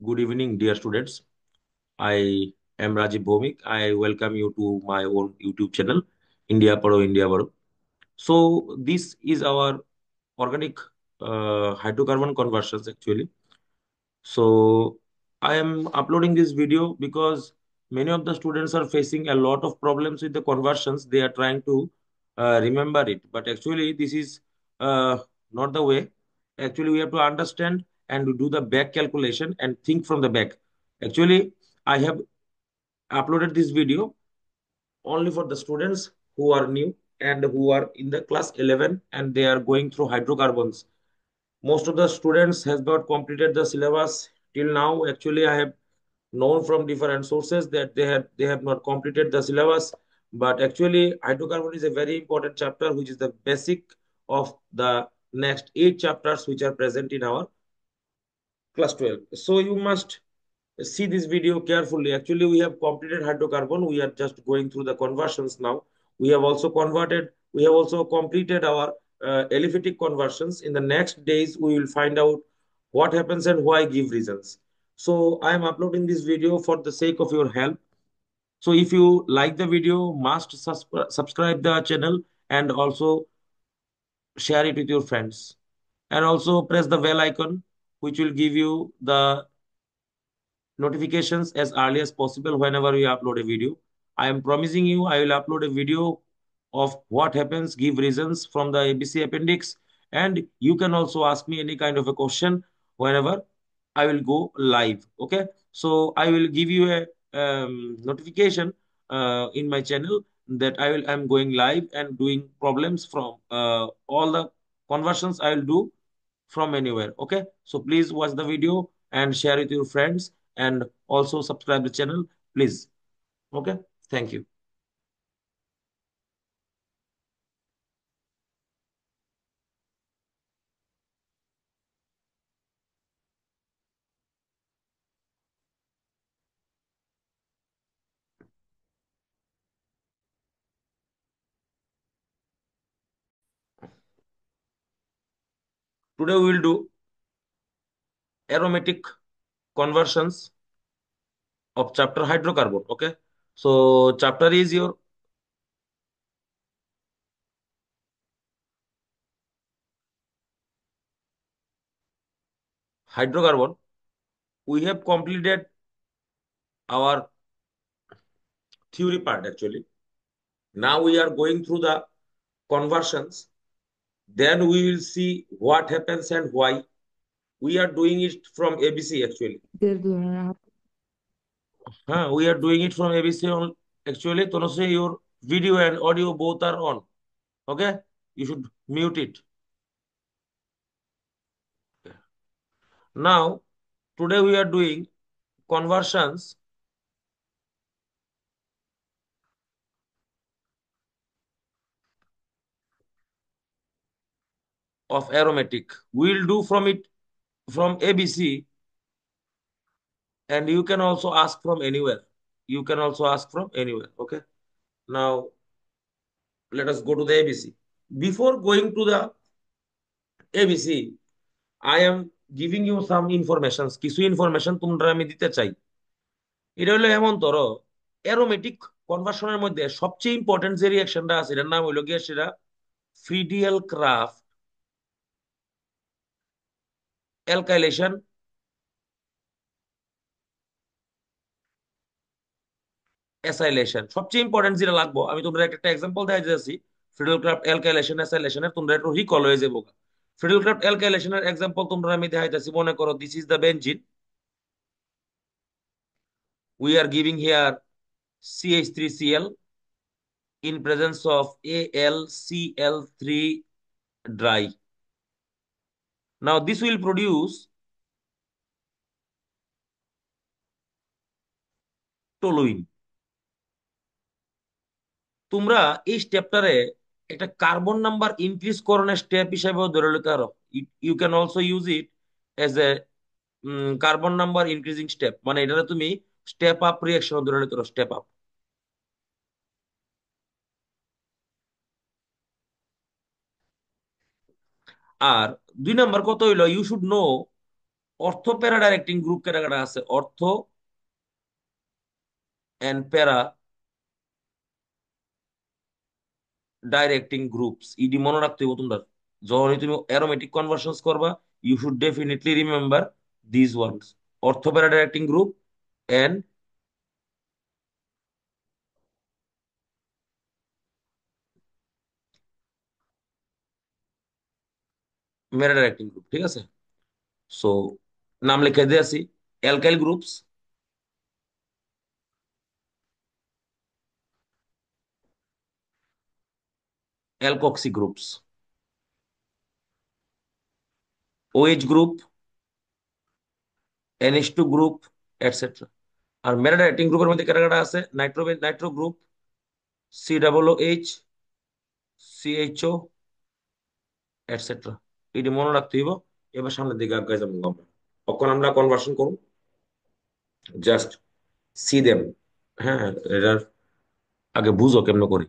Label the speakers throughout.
Speaker 1: Good evening, dear students. I am Rajiv Bhomik. I welcome you to my own YouTube channel, India Paro India Baro. So this is our organic hydrocarbon conversions actually. So I am uploading this video because many of the students are facing a lot of problems with the conversions. They are trying to remember it, but actually this is uh, not the way. Actually, we have to understand and do the back calculation and think from the back. Actually, I have uploaded this video only for the students who are new and who are in the class 11 and they are going through hydrocarbons. Most of the students has not completed the syllabus till now. Actually, I have known from different sources that they have not completed the syllabus, but actually hydrocarbon is a very important chapter which is the basic of the next 8 chapters which are present in our class 12. So you must see this video carefully. Actually, we have completed hydrocarbon. We are just going through the conversions now. We have also completed our aliphatic conversions. In the next days, we will find out what happens and why give reasons. So I am uploading this video for the sake of your help. So if you like the video, must subscribe the channel and also share it with your friends. And also press the bell icon, which will give you the notifications as early as possible whenever we upload a video. I am promising you I will upload a video of what happens, give reasons from the ABC appendix, and you can also ask me any kind of a question whenever I will go live. Okay, so I will give you a notification in my channel that I'm going live and doing problems from all the conversions I will do from anywhere. Okay, so please watch the video and share with your friends and also subscribe the channel, please. Okay, thank you. Today we will do aromatic conversions of chapter hydrocarbon. Okay, so chapter is your hydrocarbon. We have completed our theory part actually. Now we are going through the conversions. Then we will see what happens and why. We are doing it from ABC actually. We are doing it from ABC on actually. Tonoshe, your video and audio both are on. Okay, you should mute it. Now, today we are doing conversions of aromatic. We'll do from it from ABC, and you can also ask from anywhere. You can also ask from anywhere. Okay. Now, let us go to the ABC. Before going to the ABC, I am giving you some information. কিছু information তোমরা আমি দিতে চাই। এটা হলো এমন ধরো aromatic কনভার্সনের মধ্যে সবচেয়ে ইম্পর্টেন্ট যে রিঅ্যাকশনটা আছে এটার নাম হইলো গিয়ে সেটা ফ্রিডিয়াল ক্রাফট অ্যালকাইলেশন অ্যাসাইলেশন। সবচেয়ে ইম্পর্টেন্ট যেটা লাগবো আমি তোমরা একটা এক্সাম্পল দেখাই দিতেছি। ফ্রিডল ক্রাফট অ্যালকাইলেশন অ্যাসাইলেশনের তোমরা একটু রিকল হয়ে যাবো। ফ্রিডল ক্রাফট অ্যালকাইলেশনের এক্সাম্পল তোমরা আমি দেখাইতেছি। মনে করো this is the benzene, we are giving here CH3Cl in presence of AlCl3 dry. Now this will produce toluene. তোমরা এই স্টেপটারে একটা কার্বন নাম্বার ইনক্রিজ করণের স্টেপ হিসেবেও ধরে নিতে পারো। You can also use it as a carbon number increasing step, মানে এটা তুমি স্টেপ আপ রিয়াকশন ধরে নিতে পারো, স্টেপ আপ। আর 2 নাম্বার কত হইলো, ইউ শুড নো অর্থ প্যারা ডাইরেক্টিং গ্রুপ কেটা আছে, অর্থ এন্ড প্যারা ডাইরেক্টিং গ্রুপস, ইডি মনে রাখতে হবে তোমরা। যখনই তুমি অ্যারোমেটিক কনভার্সনস করবা, you should definitely remember this words: ortho para directing group and meta directing group. ঠিক আছে? সো নাম লিখে দিয়ে আসি: alkyl groups, alkoxy groups, OH group, NH2 group, etcetera. আর মেটা ডাইরেক্টিং গ্রুপের মধ্যে কাটা আছে: nitro group, COOH, CHO, etcetera. এটি মনে রাখতে হইব। এবার সামনের দিকে আগাই যাবো আমরা। তখন আমরা কনভার্সন করব, জাস্ট সি দেম। হ্যাঁ, এটার আগে বুঝো কেমন করি।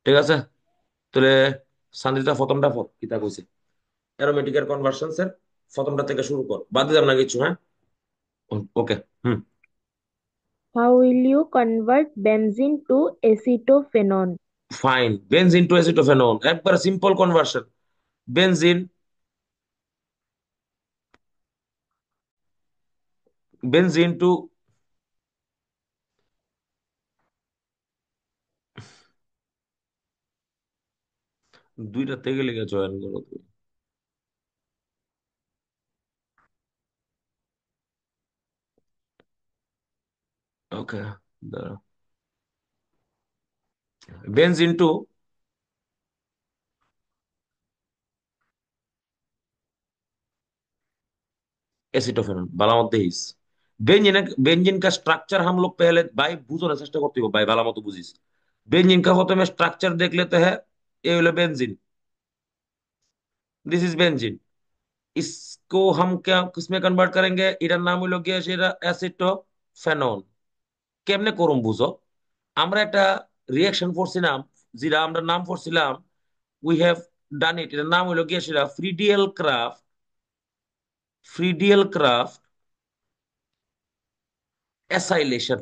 Speaker 1: ঠিক আছে? তাহলে সান্দিতা প্রথমটা কিতা কইছে, অ্যারোমেটিকের কনভার্সনস এর প্রথমটা থেকে শুরু কর, বাদ দিলাম না কিছু। হ্যাঁ, okay. Hmm.
Speaker 2: How will you convert benzene to acetophenone?
Speaker 1: Fine, benzene to acetophenol, একবার simple conversion. Benzene, benzene to, দুইটা থেকে লিখে জয়েন করো তুমি। ওকে, দাঁড়াও। বেনজিন টু एसिटोफेनॉन बालामत देहिस। बेंजीन बेंजीन का स्ट्रक्चर हम लोग पहले भाई बुझने चेष्टा करते हो भाई, बालामत बुझिस। बेंजीन का होते में स्ट्रक्चर देख लेते हैं। ये वाला बेंजीन, दिस इज बेंजीन। इसको हम क्या किसमें कन्वर्ट करेंगे? इधर नाम হলো গিয়ে সেটা অ্যাসিটোফেনন। কেমনে করুম বুঝো। আমরা একটা রিঅ্যাকশন করছিলাম, যেটা আমরা নাম করছিলাম উই হ্যাভ ডান ইট, এটার নাম হলো গিয়ে সেটা ফ্রিডিয়েল ক্রাফট, ফ্রিডিয়েল ক্রাফট অ্যাসাইলেশন।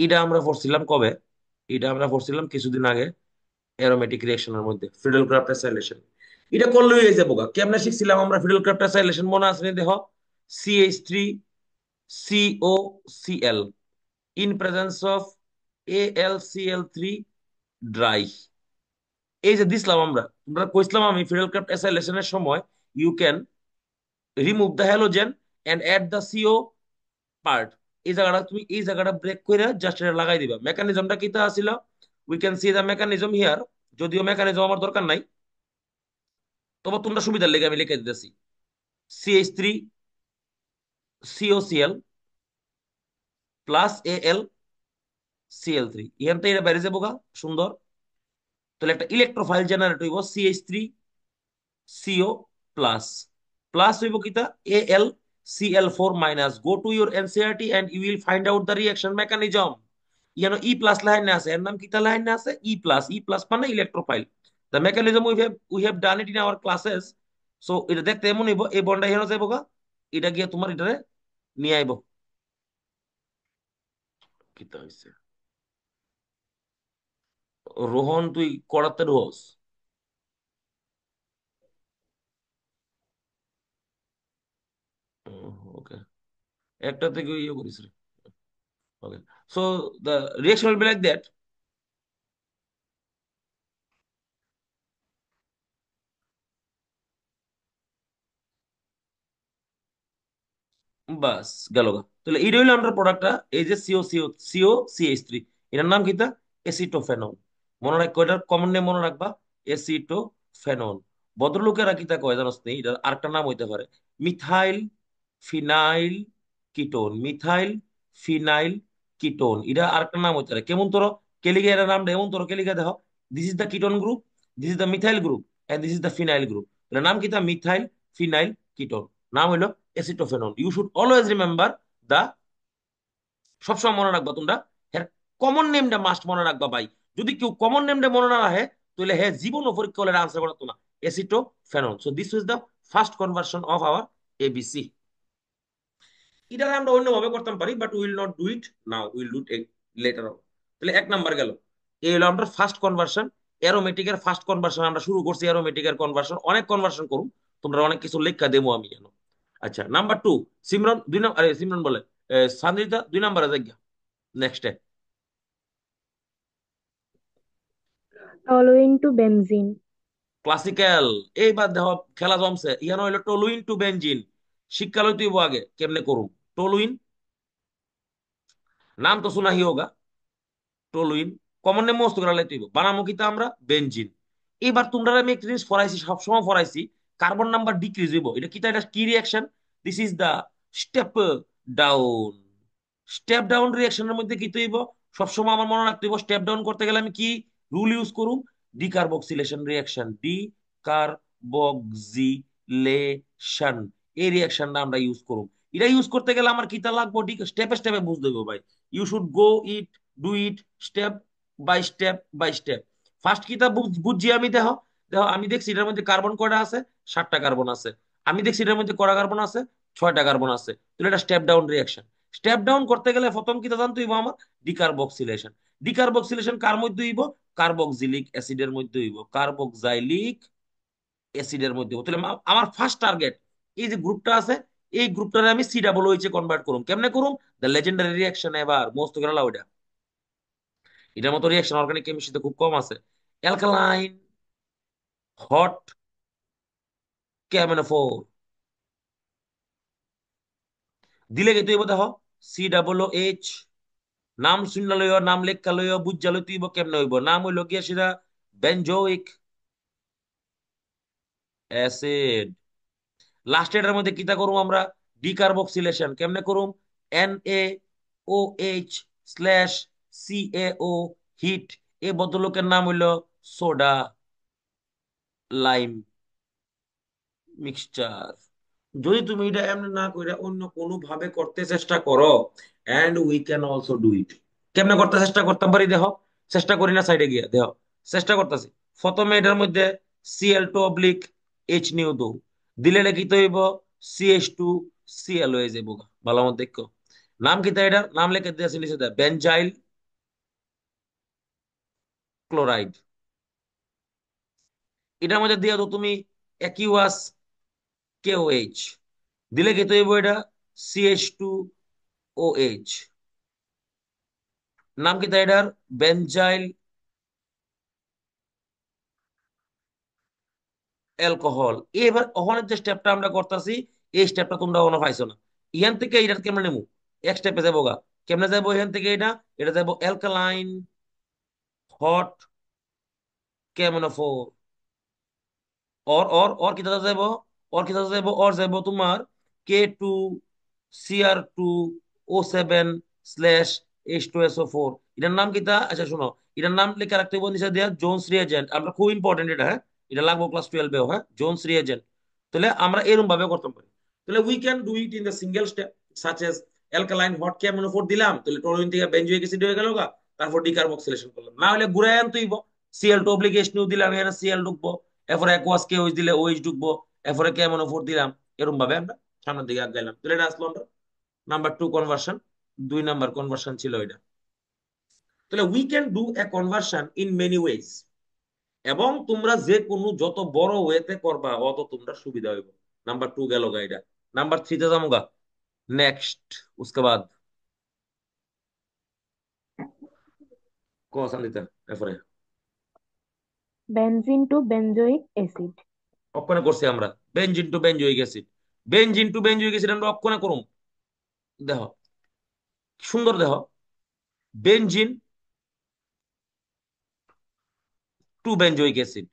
Speaker 1: এটা আমরা পড়ছিলাম কবে? এটা আমরা পড়ছিলাম কিছুদিন আগে অ্যারোমেটিক রিঅ্যাকশনের মধ্যে, ফ্রিডেল ক্রাফট অ্যাসাইলেশন। এটা করলেই হয়ে যাবো গা। কেমনে শিখছিলাম আমরা ফ্রিডেল ক্রাফট অ্যাসাইলেশন, মনে আছে নি? দেখো, CH3COCl in presence of AlCl3 dry. এই যে দিছিলাম আমরা, তোমরা কইছিলাম আমি ফ্রিডেল ক্রাফট অ্যাসাইলেশনের সময় you can remove the halogen and add the CO part. এই জায়গাটা তুমি এই জায়গাটা ব্রেক করে জাস্ট এটা লাগাই দিবা। মেকানিজমটা কিতা আছিল? We can see the mechanism here. যদিও মেকানিজম আমার দরকার নাই, তবে তোমরা সুবিধার লেগে আমি লিখে দিতেছি: CH3COCl প্লাস AlCl3। এখান থেকে এটা বাইরে যাবো গা। সুন্দর। তাহলে একটা ইলেকট্রোফাইল জেনারেট হইব CH3CO প্লাস, প্লাস হইব কিতা AlCl4 minus. Go to your NCERT and you will find out the reaction mechanism. ইয়ানো ই প্লাস লাইন না আছে, এর নাম কিতা লাইন না আছে? E plus. ই প্লাস মানে electrophile. The mechanism we have done it in our classes. So এটা দেখতে এমন হইব, এই বন্ডা হেন যাইব গা, এটা গিয়ে তোমার এটারে নিয়ে আইব। কিতা হইছে? রোহন, তুই করাতে রোহস? ওকে, একটা থেকে ইয়ে করিস রে। Okay, so the reaction will be like that. বাস, গেল গা। তাহলে এই রইল আমরা প্রোডাক্টটা। এই যে COCH3, এটার নাম কিতা? এসিটোফেনন। মনে রাখ, এটার কমন নেম মনে রাখবা, এসিটোফেনন। ভদ্রলোকেরা কিতা কয় জানোস নি? এটার আরেকটা নাম হইতে পারে methyl phenyl ketone. Methyl phenyl ketone, এটা আরেকটা নাম হইতে পারে। কেমন তোর কেলিগা এর নামটা এমন তোর কেলিগা দেখো: this is the ketone group, this is the methyl group, and this is the phenyl group. এটার নাম কিতা? Methyl phenyl ketone. নাম হইলো acetophenone. You should always remember the, সবসময় মনে রাখবা তোমরা হ্যাঁ কমন নেমটা মাস্ট মনে রাখবা ভাই। যদি কেউ কমন নেমটা মনে না রাখে, তাহলে হ্যাঁ জীবন ও পরীক্ষা হলে আনসার করতো না। Acetophenone. So this is the first conversion of our ABC। এটা আমরা অন্যভাবে করতে পারি, but will not do it now, will do it later on. তাহলে এক নাম্বার গেল। এই হলো আমরা ফার্স্ট কনভার্সন। অ্যারোমেটিকের ফার্স্ট কনভার্সন আমরা শুরু করছি। অ্যারোমেটিকের কনভার্সন অনেক কনভার্সন করুন, তোমরা অনেক কিছু লেখা দেবো আমি জানো। আচ্ছা, নাম্বার টু। সিমরন দুই নাম্বার, আরে সিমরন বলে, সান্দ্রিতা দুই নাম্বারে যাই। Next.
Speaker 2: Toluene to benzene.
Speaker 1: Classical. এইবার দেখো খেলা জমছে, ইয়ানো হইলো টলুইন টু বেনজিন। শিক্ষালয় তুই আগে কেমনে করুম। টলুইন, নাম তো শোনা হি হোগা। টলুইন কমন নেম মস্ত করে লাইতে হইব, বানামো কিতা আমরা বেনজিন। এবার তোমরা আমি একটা জিনিস ফরাইছি, সবসময় ফরাইছি, কার্বন নাম্বার ডিক্রিজ হইব, এটা কিতা, এটা কি reaction? This is the step down. Step down রিয়াকশনের মধ্যে কি হইব, সবসময় আমার মনে রাখতে হইব, স্টেপ ডাউন করতে গেলে আমি কি রুল ইউজ করুম? ডিকার্বক্সিলেশন রিয়াকশন, ডিকার্বক্সিলেশন, এই রিয়াকশনটা আমরা ইউজ করুম। এটা ইউজ করতে গেলে আমার কিতা লাগবো, স্টেপে স্টেপে বুঝতে হইব ভাই। You should go it, do it, step by step by step. First কিতা বুঝছি আমি, দেখো দেখো, আমি দেখছি এটার মধ্যে কার্বন কয়টা আছে, 7টা কার্বন আছে। আমি দেখছি এটার মধ্যে কয়টা কার্বন আছে, 6টা কার্বন আছে। তাহলে এটা step down reaction. Step down করতে গেলে প্রথম কি জানতে হইব আমার? ডিকার্বক্সিলেশন। ডিকার্বক্সিলেশন কার মধ্যে হইব? কার্বক্সিলিক অ্যাসিডের মধ্যে হইব, কার্বক্সাইলিক অ্যাসিডের মধ্যে হইব। তাহলে আমার ফার্স্ট টার্গেট এই যে গ্রুপটা আছে, এই গ্রুপটারে আমি সি ডাবল এইচ এ কনভার্ট করুম। কেমনে করুম? The legendary reaction. এবার মস্ত করে লাও এটা। এটার মতো রিয়াকশন অর্গানিক কেমিস্ট্রিতে খুব কম আছে। অ্যালকালাইন হট কেমন দিলে গেতে হইব, দেখো সি ডাবল এইচ। নাম শুনলা লইও, নাম লেখা লইও, বুঝা লই তুইব কেমনে হইব। নাম হইল গিয়া সেটা বেনজোইক অ্যাসিড। লাস্ট এটার মধ্যে কিতা করুম আমরা? ডিকার্বক্সিলেশন। কেমনে করুম? NaOH slash CaO heat. এই ভদ্রলোকের নাম হইল সোডা লাইম মিক্সচার। যদি তুমি এটা এমনি না করে অন্য কোনো ভাবে করতে চেষ্টা করো, and we can also do it. কেমনে করতে চেষ্টা করতে পারি দেখো, চেষ্টা করি না সাইডে গিয়ে দেখো, চেষ্টা করতেছি। প্রথমে এটার মধ্যে Cl2 / H নিউ দো, দিলে লিখিত হইব CH2Cl হয়ে যাবো। ভালো মতো দেখো, নাম কি এটার নাম লিখে দিয়েছি নিচে, বেনজাইল ক্লোরাইড। এটার মধ্যে দিয়ে দাও তুমি অ্যাকিউয়াস KOH, দিলে কি হইব এটা CH2OH। নাম কি তাই এটার? Benzyl alcohol. এবার ওখানে যে স্টেপটা আমরা করতেছি, এই স্টেপটা তোমরা ওখানে পাইছো না। এখান থেকে এটা কেমনে নেবো? এক স্টেপে যাবো গা। কেমনে যাবো এখান থেকে? এটা এটা যাবো অ্যালকালাইন হট কেমনোফোর। ওর কি দাদা যাইব? ওর কি দাদা যাইব? ওর যাইব তোমার K2Cr2O7/H2SO4। এটার নাম কি তা? আচ্ছা শোনো, এটার নাম লিখে রাখতে হবে নিচে দেয়া জোনস রিএজেন্ট। আমরা খুব ইম্পর্টেন্ট এটা, হ্যাঁ, এটা লাগবো ক্লাস 12-এও, হ্যাঁ, জোনস রিএজেন্ট। তাহলে আমরা এরকম ভাবে করতে পারি। তাহলে we can do it in the single step, such as alkaline hot কেমনোফোর দিলাম, তাহলে টরুইন থেকে বেনজোইক অ্যাসিড হয়ে গেল গা। তারপর ডিকার্বক্সিলেশন করলাম, না হলে ঘুরাই আনতেই Cl2 / H দিলাম, এখানে Cl ঢুকবো। এরপরে অ্যাকোয়াস KOH দিলে OH ঢুকবো। এরপরে কেমনোফোর দিলাম। এরকম ভাবে আমরা সামনের দিকে আগাইলাম। তাহলে এটা আসলো আমরা নাম্বার 2 কনভার্সন। 2 নাম্বার কনভার্সন ছিল এটা। তাহলে we can do a conversion in many ways. এবং তোমরা যে কোনো যত বড় ওয়েতে করবা অত তোমরা সুবিধা হইব। নাম্বার 2 গেল গা এটা। নাম্বার 3 তে যাবো গা। নেক্সট उसके बाद কসান দিতে। এরপরে
Speaker 2: Benzene to benzoic acid.
Speaker 1: অক্ষণে করছি আমরা benzene to benzoic acid. Benzene to benzoic acid আমরা অক্ষণে করুম। দেখো সুন্দর, দেখো বেনজিন টু বেনজোইক অ্যাসিড।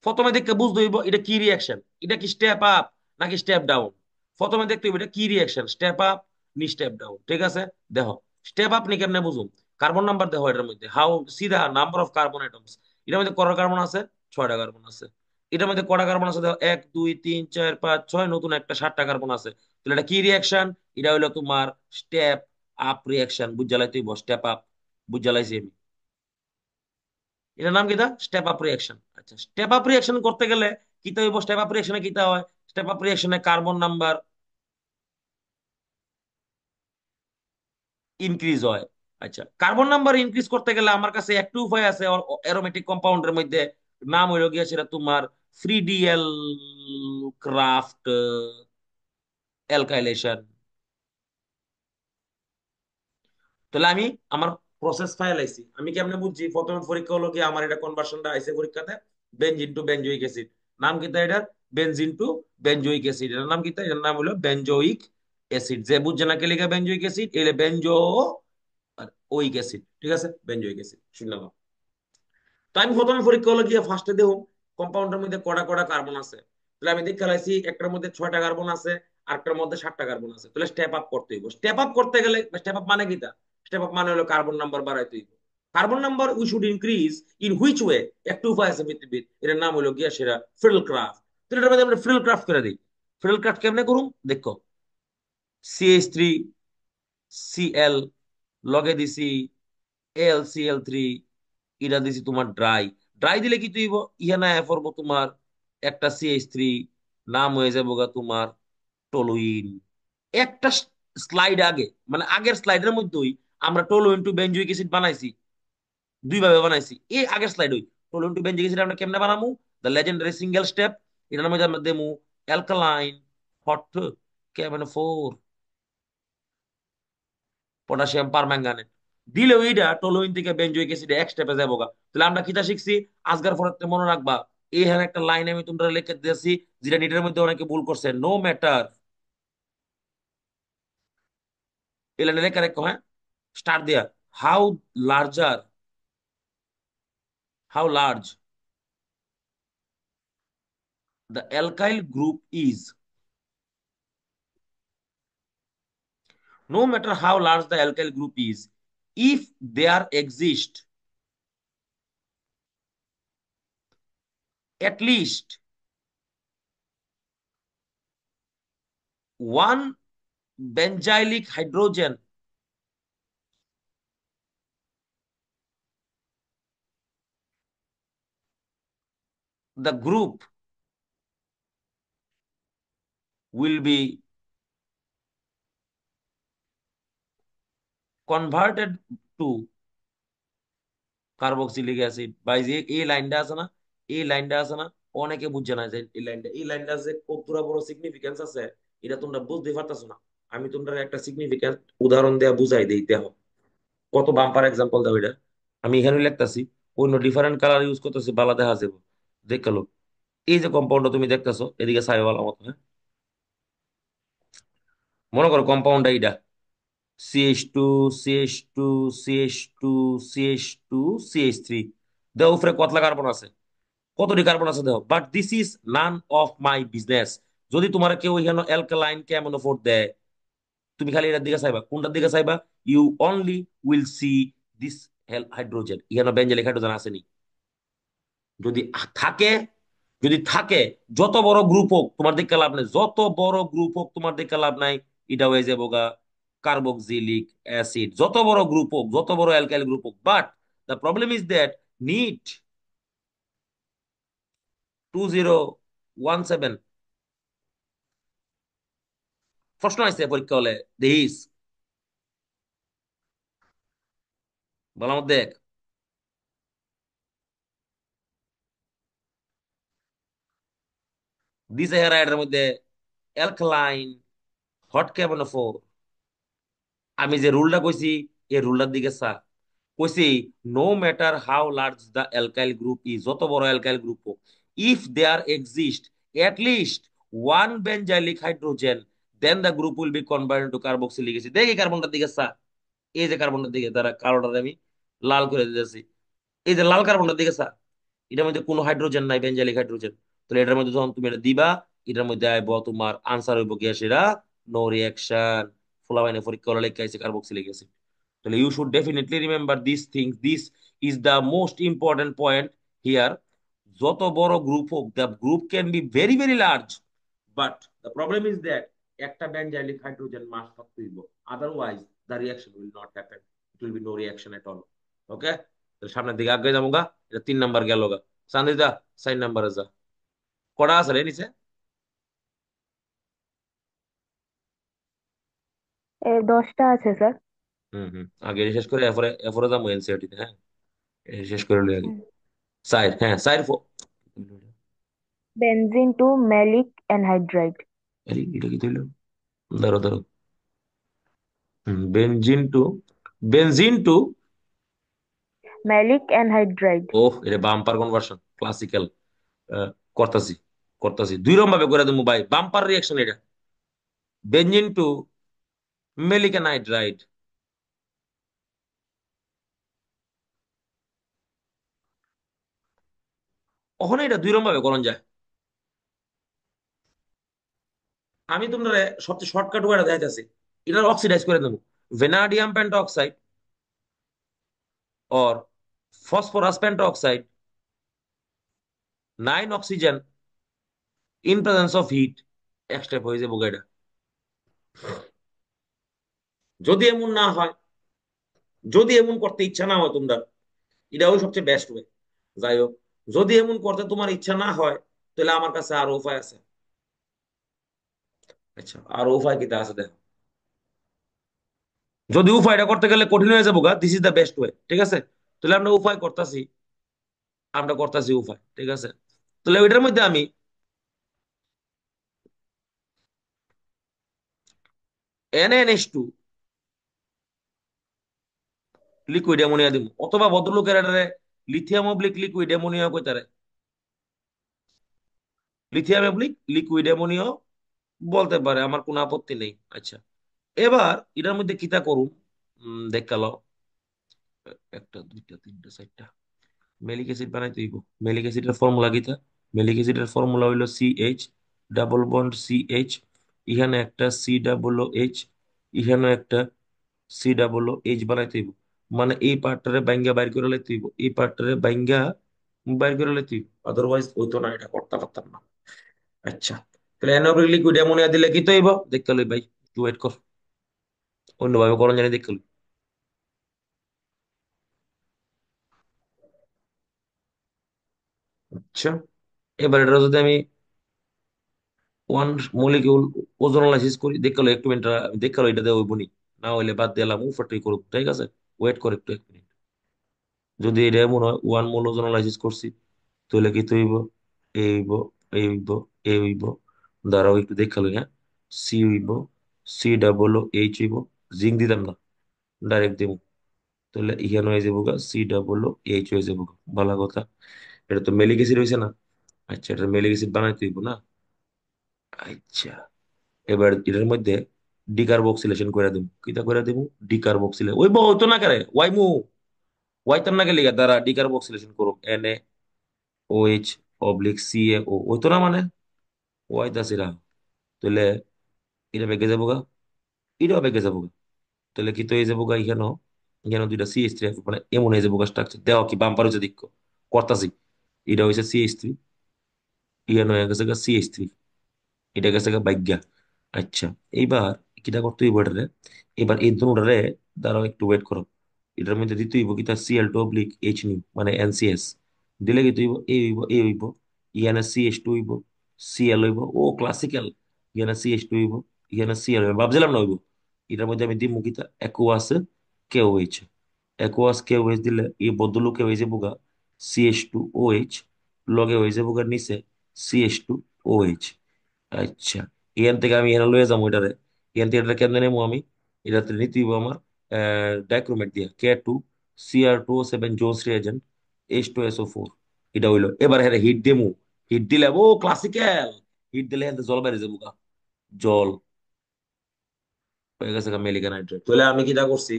Speaker 1: প্রথমে দেখতে বুঝতে হইব এটা কি রিয়াকশন, এটা কি স্টেপ আপ নাকি স্টেপ ডাউন। প্রথমে দেখতে হইব এটা কি রিয়াকশন, স্টেপ আপ নি স্টেপ ডাউন। ঠিক আছে, দেখো স্টেপ আপ নি কেমনে বুঝুম? কার্বন নাম্বার দেখো এটার মধ্যে, হাউ সিধা নাম্বার অফ কার্বন অ্যাটমস। এটার মধ্যে কয়টা কার্বন আছে? 6টা কার্বন আছে। এটার মধ্যে কয়টা কার্বন আছে দেখো, 1 2 3 4 5 6, নতুন একটা 7টা কার্বন আছে। তাহলে এটা কি রিয়াকশন? এটা হইলো তোমার স্টেপ আপ রিয়াকশন। বুঝালাই তুই স্টেপ আপ, বুঝালাইছি আমি। এটার নাম কি? The step up reaction. আচ্ছা, স্টেপ আপ রিয়াকশন করতে গেলে কিতা হইব স্টেপ আপ রিঅ্যাকশনে কিতা হয়? স্টেপ আপ রিঅ্যাকশনে কার্বন নাম্বার ইনক্রিজ হয়। আচ্ছা, কার্বন নাম্বার ইনক্রিজ করতে গেলে আমার কাছে একটু উপায় আছে অ্যারোমেটিক কম্পাউন্ডের মধ্যে। নাম হইল গিয়া সেটা তোমার ফ্রিডিএল ক্রাফট অ্যালকাইলেশন। তাহলে আমি আমার প্রসেস ফাইল আইছি, আমি কেমনে বুঝছি? প্রথমে পরীক্ষা হলো কি আমার এটা কনভার্সনটা আইছে পরীক্ষাতে, বেনজিন টু বেনজোইক অ্যাসিড। নাম কি তাই এটার? Benzene to benzoic acid. এটার নাম কি তাই? এটার নাম হলো বেনজোইক অ্যাসিড। যে বুঝছে না কে লিখে বেনজোইক অ্যাসিড, এলে বেনজো আর ওইক অ্যাসিড, ঠিক আছে, বেনজোইক অ্যাসিড শুনলাম। তো আমি প্রথমে পরীক্ষা হলো গিয়ে ফার্স্টে দেখুন কম্পাউন্ডের মধ্যে কটা কটা কার্বন আছে। তাহলে আমি দেখে লাইছি একটার মধ্যে 6টা কার্বন আছে, আরেকটার মধ্যে 7টা কার্বন আছে। তাহলে স্টেপ আপ করতে হইব। স্টেপ আপ করতে গেলে স্টেপ আপ মানে কিটা? স্টেপ আপ মানে হলো কার্বন নাম্বার বাড়াইতে হইব। Carbon number we should increase in which way? একটু উপায় আছে পৃথিবীর, এটার নাম হলো গিয়া সেটা ফ্রিল ক্রাফট। তাহলে এটার মধ্যে আমরা ফ্রিল ক্রাফট করে দিই। ফ্রিল ক্রাফট কেমনে করুম দেখো। CH3 Cl লগে দিছি AlCl3, এটা দিছি তোমার ড্রাই। ড্রাই দিলে কি তুই ইহানা পড়বো তোমার একটা CH3, নাম হয়ে যাবো গা তোমার টলুইন। একটা স্লাইড আগে, মানে আগের স্লাইডের মধ্যেই আমরা টলুইন টু বেনজুইক অ্যাসিড বানাইছি, দুই ভাবে বানাইছি। এই আগের স্লাইড ওই টলুইন টু বেনজুইক অ্যাসিড আমরা কেমনে বানামু? The legendary single step. এটার মধ্যে আমরা দেমু অ্যালকালাইন হট কেমন 4 পটাশিয়াম পারম্যাঙ্গানেট। দিলে ওইটা টলোইন থেকে বেনজোইক অ্যাসিডে এক স্টেপে যাবো গা। তাহলে আমরা কিটা শিখছি? আজকার পরে মনে রাখবা, এই হ্যাঁ একটা লাইন আমি তোমরা লিখে দিয়েছি, যেটা নিটের মধ্যে অনেকে ভুল করছে। নো ম্যাটার, এই লাইনে লেখা রেখো, হ্যাঁ, স্টার্ট দেয়া। How larger, how large the alkyl group is, no matter how large the alkyl group is, if there exist at least one benzylic hydrogen, the group will be converted to carboxylic acid. বা এই যে এই লাইনটা আছে না, এই লাইনটা আছে না, অনেকে বুঝছে না যে এই লাইনটা যে কতটা বড় সিগনিফিকেন্স আছে, এটা তোমরা বুঝতে পারতেছো না। আমি তোমরা একটা সিগনিফিকেন্ট উদাহরণ দেয়া বুঝাই দিই, দেখো কত বাম্পার এক্সাম্পল দাও এটা। আমি এখানে লিখতেছি, অন্য ডিফারেন্ট কালার ইউজ করতেছি, বালা দেখা যাবো। দেখালো এই যে কম্পাউন্ডটা তুমি দেখতেছো, এদিকে সাইওয়ালা মতো, হ্যাঁ, মনে করো কম্পাউন্ডটা এইটা CH2 CH2 CH2 CH2 CH3। দেও উপরে কতলা কার্বন আছে, কতটি কার্বন আছে দেখো। But this is none of my business. যদি তোমার কেউ এখানে অ্যালকালাইন কেমনোফোর দেয়, তুমি খালি এটার দিকে চাইবা। কোনটার দিকে চাইবা? You only will see this hydrogen. এখানে বেঞ্জালিক হাইড্রোজেন আসেনি। যদি থাকে, যদি থাকে, যত বড় গ্রুপ হোক তোমার দিকে লাভ নাই, যত বড় গ্রুপ হোক তোমার দিকে লাভ নাই। এটা হয়ে যাবো গা কার্বক্সিলিক অ্যাসিড। যত বড় গ্রুপ হোক, যত বড় অ্যালকাইল গ্রুপ হোক, but the problem is that NEET 2017 প্রশ্ন আসছে পরীক্ষা হলে, দেখিস বলার মধ্যে দিছে হেরা এটার মধ্যে অ্যালকালাইন হট ক্যাবনোফোর। আমি যে রুলটা কইছি, এই রুলটার দিকে চা। কইছি no matter how large the alkyl group is, যত বড় অ্যালকাইল গ্রুপ হোক, if there exist at least one benzylic hydrogen, then the group will be converted to carboxylic acid. দেখি কার্বনটার দিকে চা। এই যে কার্বনটার দিকে, তারা কালোটারে আমি লাল করে দিতেছি। এই যে লাল কার্বনটার দিকে চা, এটার মধ্যে কোনো হাইড্রোজেন নাই, বেনজাইলিক হাইড্রোজেন। তাহলে এটার মধ্যে যখন তুমি এটা দিবা, এটার মধ্যে আইব তোমার আনসার হইব গিয়া সেটা নো রিয়াকশন। ফুলাবাইনে পরীক্ষা হলে লেখা আছে কার্বক্সিলিক অ্যাসিড। তাহলে you should definitely remember this things, this is the most important point here. যত বড় গ্রুপ হোক, the group can be very very large, but the problem is that একটা বেনজাইলিক হাইড্রোজেন মাস থাকতে হইব, otherwise the reaction will not happen, it will be no reaction at all. Okay, সামনের দিকে আগে যাবো গা। এটা 3 নাম্বার গেল গা। সান্দিদা 4 নাম্বারে যা। কটা আছে রে নিচে?
Speaker 2: দশটা আছে স্যার।
Speaker 1: হুম হুম, আগে এটা শেষ করে এরপরে এরপরে যাবো এনসিআরটি তে, হ্যাঁ। এটা শেষ করে লই আগে। সাইড, হ্যাঁ side
Speaker 2: benzene to maleic anhydride.
Speaker 1: আরে এটা কি তৈল? ধরো ধরো। Benzene to, benzene to,
Speaker 2: maleic anhydride.
Speaker 1: Oh এটা বাম্পার কনভার্সন ক্লাসিক্যাল। করতাছি, করতাছি 2 রকম ভাবে করে দেবো ভাই, বাম্পার রিয়াকশন এটা। বেনজিন টু মেলিকানাইড, ওখানে এটা 2 রকম ভাবে করণ যায়। আমি তোমরা সবচেয়ে শর্টকাট ওয়ার্ড দেখাইতেছি। এটা অক্সিডাইজ করে দেবো, vanadium পেন্টঅক্সাইড or phosphorus pentoxide, 9 oxygen in presence of heat, এক স্টেপ হয়ে যাবো এটা। যদি এমন না হয়, যদি এমন করতে ইচ্ছা না হয় তোমরা, এটা ওই সবচেয়ে বেস্ট ওয়ে। যাই হোক, যদি এমন করতে তোমার ইচ্ছা না হয়, তাহলে আমার কাছে আরো উপায় আছে। আচ্ছা, আরো উপায় কিটা আছে দেখো। যদি উপায়টা করতে গেলে কঠিন হয়ে যাবো গা, this is the best way, ঠিক আছে। তাহলে আমরা উপায় করতেছি, আমরা করতেছি উপায়, ঠিক আছে। তাহলে ওইটার মধ্যে আমি NaNH2 লিকুইড অ্যামোনিয়া দিব, অথবা ভদ্রলোকের এটারে লিথিয়াম অবলিক লিকুইড অ্যামোনিয়া কইতারে, লিথিয়াম অবলিক লিকুইড অ্যামোনিয়া বলতে পারে, আমার কোনো আপত্তি নেই। আচ্ছা, এবার এটার মধ্যে কিতা করুম, দেখালো একটা দুইটা তিনটা চারটা মেলিক অ্যাসিড বানাইতে হইব। মেলিক অ্যাসিডের ফর্মুলা কিতা? মেলিক অ্যাসিডের ফর্মুলা হইলো CH, ডাবল বন্ড CH, এখানে একটা C OO H, এখানে একটা C OO H বানাইতে হইব। মানে এই পার্টটারে বাইঙ্গা বাইর করে লাইতে হইব, এই পার্টটারে বাইঙ্গা বাইর করে লাইতে হইব, আদারওয়াইজ হইতো না, এটা করতে পারতাম না। আচ্ছা, তাহলে অ্যানোবিক লিকুইড অ্যামোনিয়া দিলে কি তো হইব দেখতে লই ভাই, একটু ওয়েট কর, অন্যভাবে করণ জানি দেখতে লই। আচ্ছা, এবার এটা যদি আমি 1 মলিকিউল ওজোনালাইসিস করি, দেখালো একটু মিনিট, দেখালো এটা দেওয়া হইব নি, না হইলে বাদ দিলাম, উফারটাই করুক, ঠিক আছে। ওয়েট কর একটু 1 মিনিট। যদি এটা মনে হয় 1 মোল ওজোনালাইসিস করছি, তাহলে কি তৈব? এ হইব, এ হইব, এ হইব, দাঁড়াও একটু দেখালো, হ্যাঁ। সি হইব, C OO H হইব, জিঙ্ক দিতাম না, ডাইরেক্ট দিব। তাহলে ইহান হয়ে যাবো গা C OO H হয়ে যাবো গা। ভালো কথা। এটা তো মেলিক অ্যাসিড হয়েছে না? আচ্ছা, এটা মেলিক অ্যাসিড বানাইতে হইব না? আচ্ছা, এবার এটার মধ্যে ডিকার্বক্সিলেশন করে দেবো, কিটা করে দেবো? ডিকার্বক্সিলেশন ওই হইতো না করে ওয়াই তার না গেলে দ্বারা ডিকার্বক্সিলেশন করো, NaOH/CaO হইতো না মানে, ওয়াই দাসিরা। তাহলে এটা বেগে যাবো গা, এটাও বেগে যাবো গা। তাহলে কি তো হয়ে যাবো গা, এখানে এখানে দুইটা CH3 মানে এমন হয়ে যাবো গা স্ট্রাকচার, দেওয়া কি বাম্পার হচ্ছে দিক করতাছি। এটা হয়েছে CH3, এখানে হয়ে গেছে গা CH3, এটা গেছে গা বাইজ্ঞা। আচ্ছা, এইবার কিটা করতে হইব এটারে, এবার এই দুটারে দাঁড়াও একটু ওয়েট করো। এটার মধ্যে দিতে হইব কি, তার Cl2/H নিউ মানে NCS দিলে কি হইব, এ হইব, ইয়ানে CH2 হইব, Cl হইব, ও ক্লাসিক্যাল। ইয়ানে CH2 হইব, ইয়ানে Cl হইব, ভাবছিলাম না হইব। এটার মধ্যে আমি দিব কিতা, অ্যাকুয়াস KOH, অ্যাকুয়াস KOH দিলে এই বদলুকে হয়ে যাবো গা CH2OH, লগে হয়ে যাবো গা নিচে CH2OH। আচ্ছা, এখান থেকে আমি এখানে লয়ে যাবো এটারে, এখান থেকে এটা কেমনে নেবো আমি? এটাতে নিতে হইব আমার ডাইক্রোমেট দিয়া K2Cr2O7 জোন্স রিয়েজেন্ট H2SO4। এটা হইলো, এবার হ্যাঁ হিট দেমু, হিট দিলে ও ক্লাসিক্যাল, হিট দিলে হ্যাঁ জল বাইরে যাবো গা, জল হয়ে গেছে মেলিকা নাইট্রেট। তাহলে আমি কিটা করছি,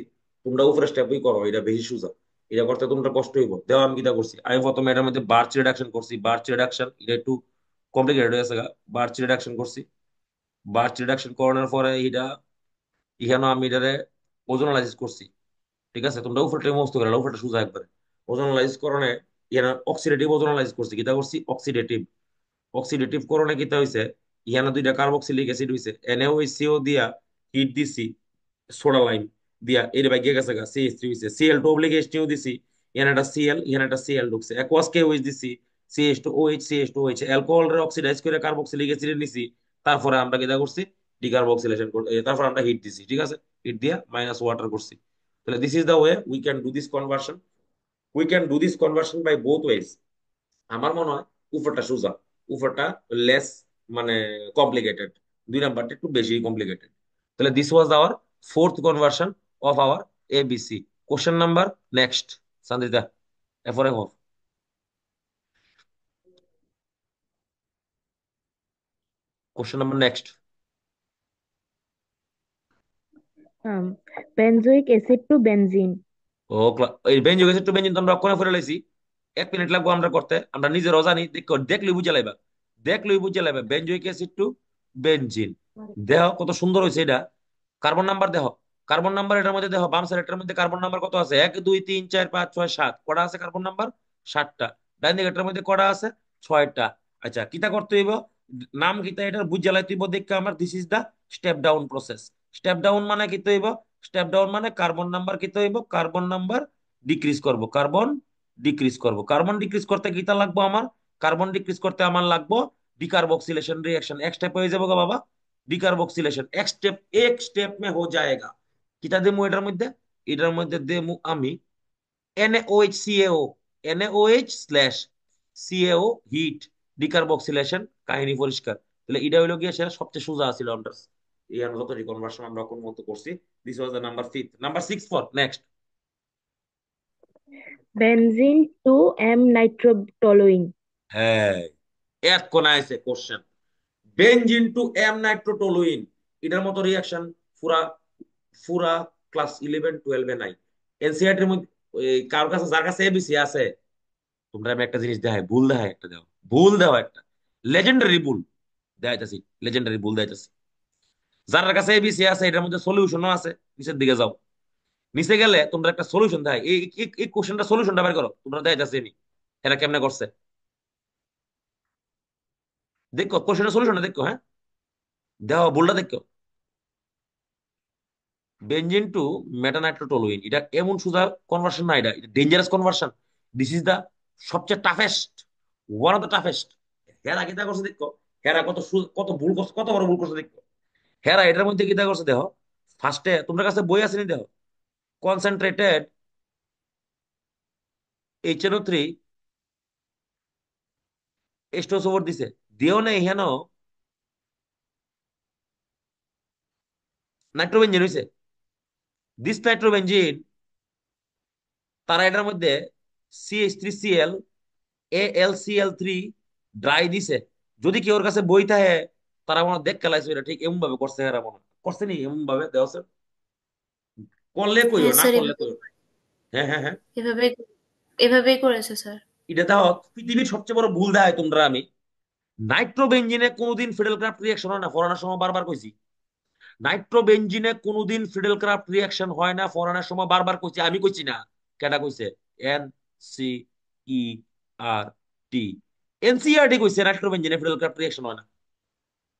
Speaker 1: তোমরা উপরে স্টেপই করো, এটা বেশি সোজা। এটা করতে তোমরা কষ্ট হইব, দেখো আমি কিটা করছি। আমি প্রথমে এটার মধ্যে বার্চ রিডাকশন করছি, বার্চ রিডাকশন এটা একটু কমপ্লিকেটেড হয়ে গেছে, বার্চ রিডাকশন করছি। বার্চ রিডাকশন করানোর পরে এটা এখানে আমি এটারে ওজোনালাইজ করছি, ঠিক আছে। তোমরা উপরটা মস্ত করে উপরটা সোজা একবারে। ওজোনালাইজ করণে এখানে অক্সিডেটিভ ওজোনালাইজ করছি, কিটা করছি অক্সিডেটিভ। অক্সিডেটিভ করণে কিটা হইছে, এখানে দুইটা কার্বক্সিলিক অ্যাসিড হইছে, NaOH দিয়া হিট দিছি, সোডা লাইম দিয়া এর বাইকে গেছে গা CH3 হইছে, Cl2/H নিউ দিছি, এখানে একটা Cl, এখানে একটা Cl ঢুকছে, অ্যাকোয়াস KOH দিছি, CH2OH CH2OH অ্যালকোহলের অক্সিডাইজ করে কার্বক্সিলিক অ্যাসিডে নিছি। তারপরে আমরা কি করছি, ডিকার্বক্সিলেশন, তারপর আমরা হিট দিছি, ঠিক আছে, হিট দিয়া মাইনাস ওয়াটার করছি। তাহলে this is the way we can do this conversion. We can do this conversion by both ways. আমার মনে হয় উপরটা সোজা, উপরটা লেস মানে কমপ্লিকেটেড, দুই নাম্বারটা একটু বেশি কমপ্লিকেটেড। তাহলে this was our fourth conversion of our ABC। Question number next, Sandita, এরপরে হোক। Question number next.
Speaker 2: benzoic acid to benzene.
Speaker 1: ও এই বেঞ্জিক অ্যাসিড টু বেঞ্জিন তোমরা অক্ষরে ফেলে লাইছি। 1 মিনিট লাগবো আমরা করতে, আমরা নিজেরাও জানি, দেখলেই বুঝে লাইবা, দেখলেই বুঝে লাইবা বেঞ্জয়িক অ্যাসিড টু বেঞ্জিন। দেহ কত সুন্দর হয়েছে এটা। কার্বন নাম্বার দেহ, কার্বন নাম্বার এটার মধ্যে দেহ, বাম সাইডের মধ্যে কার্বন নাম্বার কত আছে, 1 2 3 4 5 6 7, কটা আছে কার্বন নাম্বার? 7টা। ডাইন দিকের মধ্যে কটা আছে? 6টা। আচ্ছা কিতা করতে হইব, নাম কিতা এটার বুঝ জ্বালাই তুইব দেখে আমার, this is the step down process. Step down মানে কি হইব, স্টেপ ডাউন মানে কার্বন নাম্বার কি হইব, কার্বন নাম্বার ডিক্রিজ করব, কার্বন ডিক্রিজ করব। কার্বন ডিক্রিজ করতে কিতা লাগবো আমার, কার্বন ডিক্রিজ করতে আমার লাগবো डिकार्बोक्सिलेशन रिएक्शन। एक स्टेप हो যাবো গা বাবা, ডিকার্বক্সিলেশন এক স্টেপ মে হো जाएगा। কিটা দেমু এটার মধ্যে দেমু আমি NaOH CaO, NaOH/CaO hit, decarboxylation, কাহিনী পরিষ্কার। তাহলে এটা হইলো গিয়ে সেটা সবচেয়ে সোজা ছিল আমরা, এই আমরা যত রিকনভার্সন আমরা কোন মতো করছি। This was the number 5, number 6 for next.
Speaker 2: Benzene to M-nitrotoluene.
Speaker 1: হ্যাঁ, এক কোনায় আছে কোশ্চেন, বেনজিন টু M নাইট্রোটোলুইন। এটার মতো রিয়াকশন পুরা পুরা ক্লাস 11 12 নাই। এনসিআরটির মধ্যে কারোর কাছে, যার কাছে ABC আছে, তোমরা আমি একটা জিনিস দেখাই, ভুল দেখাই একটা, দাও ভুল দেওয়া একটা লেজেন্ডারি ভুল দেখাইতেছি, লেজেন্ডারি ভুল দেখাইতেছি। যার কাছে ABC আছে এটার মধ্যে সলিউশনও আছে, নিচের দিকে যাও, নিচে গেলে তোমরা একটা সলিউশন দেখাই, এই কোশ্চেনটা সলিউশনটা বের করো, তোমরা দেখাইতেছি আমি এরা কেমনে করছে। দেখো কোশ্চেনের সলিউশনটা দেখো, হ্যাঁ দেখো ভুলটা দেখো। বেনজিন টু মেটানাইট্রোটোলুইন, এটা এমন সোজা কনভার্সন না, এটা এটা dangerous conversion. This is the সবচেয়ে toughest, one of the toughest. হেরা কিতা করছে দেখো, হেরা কত ভুল করছে, কত বড় ভুল করছে দেখো। হেরা এটার মধ্যে কিতা করছে দেখো, ফার্স্টে তোমার কাছে বই আছে নি দেখো, কনসেন্ট্রেটেড HNO3 H2SO4 দিছে, দিও না হেন নাইট্রোবেনজিন হইছে। দিস নাইট্রোবেনজিন তারা এটার মধ্যে CH3Cl AlCl3 ড্রাই দিছে। যদি কেউ ওর কাছে বই থাকে, তারা মনে হয় দেখ খেলাইছে, এটা ঠিক এমন ভাবে করছে, এরা মনে হয় করছে নি এমন ভাবে দেওয়া আছে। করলে কইও,
Speaker 3: হ্যাঁ
Speaker 1: না
Speaker 3: স্যার,
Speaker 1: করলে
Speaker 3: এভাবে
Speaker 1: কইও। হ্যাঁ হ্যাঁ হ্যাঁ,
Speaker 3: এভাবে এভাবেই করেছে স্যার।
Speaker 1: এটা দেখো পৃথিবীর সবচেয়ে বড় ভুল দেয় তোমরা। আমি নাইট্রোবেনজিনে কোনোদিন ফিডেল ক্রাফট রিয়াকশন হয় না, ফরানোর সময় বারবার কইছি। নাইট্রোবেনজিনে কোনোদিন ফিডেল ক্রাফট রিয়াকশন হয় না, ফরানোর সময় বারবার কইছি, আমি কইছি না, কেটা কইছে? NCERT, NCERT কইছে নাইট্রোবেনজিনে ফিডেল ক্রাফট রিয়াকশন হয় না।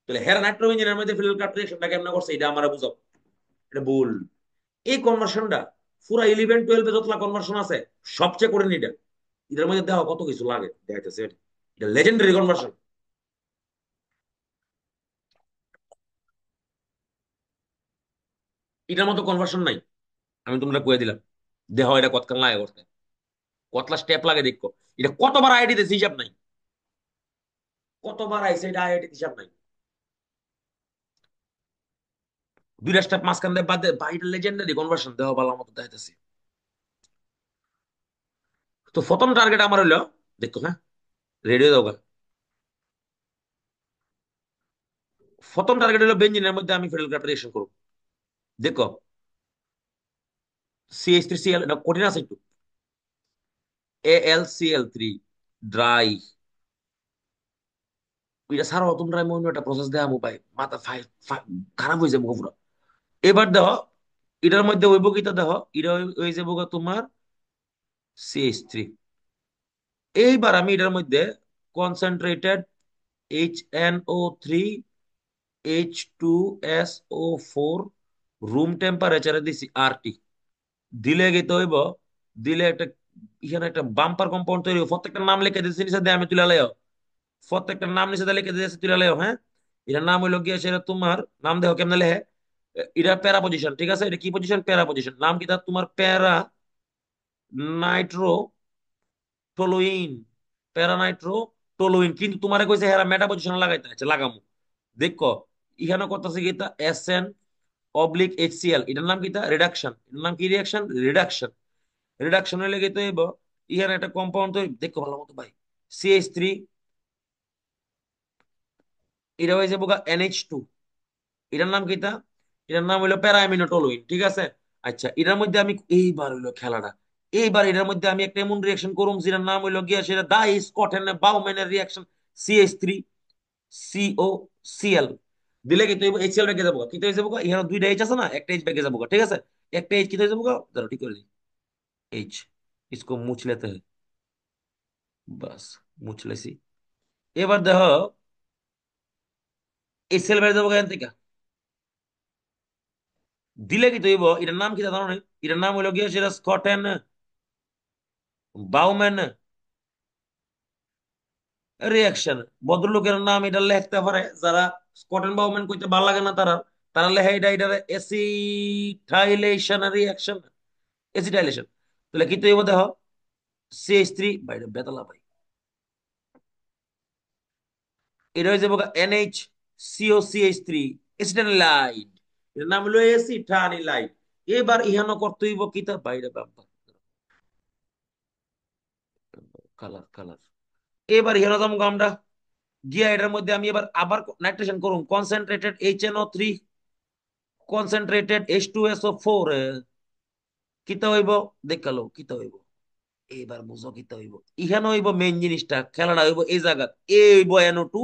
Speaker 1: তাহলে হেরা নাইট্রোবেনজিনের মধ্যে ফিডেল ক্রাফট রিয়াকশনটা কেমন করছে এটা আমার বুঝাও। এটা ভুল। এই কনভার্সনটা পুরা 11 12 যতলা কনভার্সন আছে সবচেয়ে করে নি এটা। এটার মধ্যে দেখো কত কিছু লাগে দেখাইতেছে, এটা লেজেন্ডারি কনভার্সন। এটার মতো কনভার্সন নাই, আমি তোমরা কয়ে দিলাম। দেহ এটা কতক্ষণ লাগে করতে, কতলা স্টেপ লাগে দেখো। এটা কতবার আইআইটি তে হিসাব নাই, কতবার আইসে এটা আইআইটি হিসাব নাই। দুইটা স্টেপ মাঝখান দিয়ে বাদ দিয়ে বাইরের লেজেন্ডারি কনভার্সন দেহ ভালো মতো দেখাইতেছি। তো প্রথম টার্গেট আমার হইলো, দেখো হ্যাঁ, রেডিও দাও গা। প্রথম টার্গেট হলো বেঞ্জিনের মধ্যে আমি ফিডেল ক্রাফট রিয়েকশন করবো। দেখো CH3Cl, এটা কঠিন আছে একটু, AlCl3 ড্রাই। এটা ছাড়াও তোমরা আমি অন্য একটা প্রসেস দেওয়া মোবাইল মাথা খারাপ হয়ে যাবো পুরো। এবার দেখো এটার মধ্যে ওই বগিটা দেখো, এটা হয়ে যাবো গা তোমার CH3। এইবার আমি এটার মধ্যে কনসেন্ট্রেটেড HNO3 H2SO4 রুম টেম্পারেচারে দিছি RT। দিলে গেতে হইব, দিলে একটা এখানে একটা বাম্পার কম্পাউন্ড তৈরি হবে। প্রত্যেকটা নাম লিখে দিয়েছি নিচে দিয়ে, আমি তুলে লাইও। প্রত্যেকটা নাম নিচে দিয়ে লিখে দিয়েছি, তুলে লাইও। হ্যাঁ, এটার নাম হইলো গিয়ে সেটা তোমার নাম দেখো কেমনে লেখে। এটা প্যারা পজিশন, ঠিক আছে? এটা কি পজিশন? প্যারা পজিশন। নাম কি তার? তোমার প্যারা নাইট্রো টলুইন। প্যারা নাইট্রো টলুইন। কিন্তু তোমারে কইছে হেরা মেটা পজিশন লাগাইতে আছে, লাগামু। দেখো এখানে করতেছে কি, তা এসএন অবলিক এইচসিএল, এটার নাম কি? তা রিডাকশন। এটার নাম কি? Reaction, reduction. রিডাকশন হইলে কি তৈব, এখানে একটা কম্পাউন্ড তৈরি, দেখো ভালো মতো ভাই। CH3, এটা হয়ে যাবো NH2। এটার নাম কি? তা এটার নাম হইলো প্যারামিনোটলুইন, ঠিক আছে? আচ্ছা, এটার মধ্যে আমি এইবার হইলো খেলাটা, এইবার এটার মধ্যে আমি একটা এমন রিয়াকশন করুম যেটার নাম হইলো গিয়া সেটা ডাই স্কটেন বাউম্যানের রিয়াকশন। CH3COCl দিলে কি তৈব? HCl বেগে যাবো। কি তৈরি যাবো? এখানে দুইটা এইচ আছে না, একটা এইচ বেগে যাবো, ঠিক আছে? একটা এইচ কি তৈরি যাবো, ধরো ঠিক করে দিই। এইচ, इसको মুছ লেতে হয়। বাস, মুছ লেছি। এবার দেখো HCl বেড়ে যাবো এখান থেকে। দিলে কি তৈব? এটার নাম কি তা জানো না? এটার নাম হইলো গিয়া সেটা স্কটেন বাউম্যান রিয়াকশন। ভদ্রলোকের নাম এটা লিখতে পারে যারা স্কটেন বাউম্যান কইতে ভালো লাগে না তারা, তারা লেখে এটা, এটা এসিটাইলেশন রিয়াকশন। এসিটাইলেশন। তাহলে কি তৈব দেখো, CH3 বাইরে বেতালা ভাই, এটা হয়ে যাবো NH CO CH3 এসিটাইলাইড। এর নাম হলো এসিটাইলাইড। এবার ইহানো করতে হইব কি, তার বাইরে কালার কালার। এবার ইহানো যাবো আমরা গিয়া, এটার মধ্যে আমি এবার আবার নাইট্রেশন করুন, কনসেন্ট্রেটেড HNO3, কনসেন্ট্রেটেড H2SO4। কিতা হইব? দেখালো কিতা হইব। এইবার বুঝো কিতা হইব। ইহানো হইব মেইন জিনিসটা, খেলাটা হইব এই জায়গা। এ হইব NO2,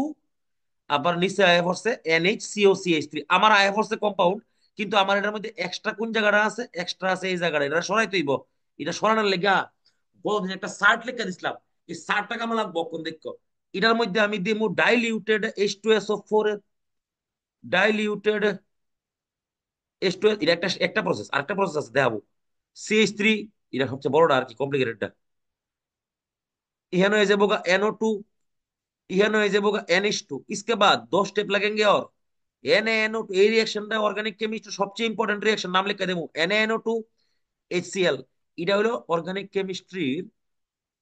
Speaker 1: আবার নিচে আয়া পড়ছে NH CO CH3। আমার আয়া পড়ছে কম্পাউন্ড, কিন্তু আমার এটার মধ্যে এক্সট্রা কোন জায়গাটা আছে? এক্সট্রা আছে এই জায়গাটা, এটা সরাইতে হইব। এটা সরানোর লেগা বড়দিন একটা সার্ট লিখে দিছিলাম। এই সার্টটা কেমন লাগবো কোন দেখো। এটার মধ্যে আমি দিমু ডাইলিউটেড H2SO4 এর, ডাইলিউটেড H2, এটা একটা একটা প্রসেস। আরেকটা প্রসেস আছে দেখাবো, CH3। এটা সবচেয়ে বড়টা আর কি, কমপ্লিকেটেডটা। इहनो है जाएगा NO2, इहनो है जाएगा NH2। इसके बाद दो स्टेप लगेंगे और NaNO2। এই রিঅ্যাকশনটা অর্গানিক কেমিস্ট্রি সবচেয়ে ইম্পর্টেন্ট রিঅ্যাকশন, নাম লিখে দেবো NaNO2 HCl। এটা হলো অর্গানিক কেমিস্ট্রির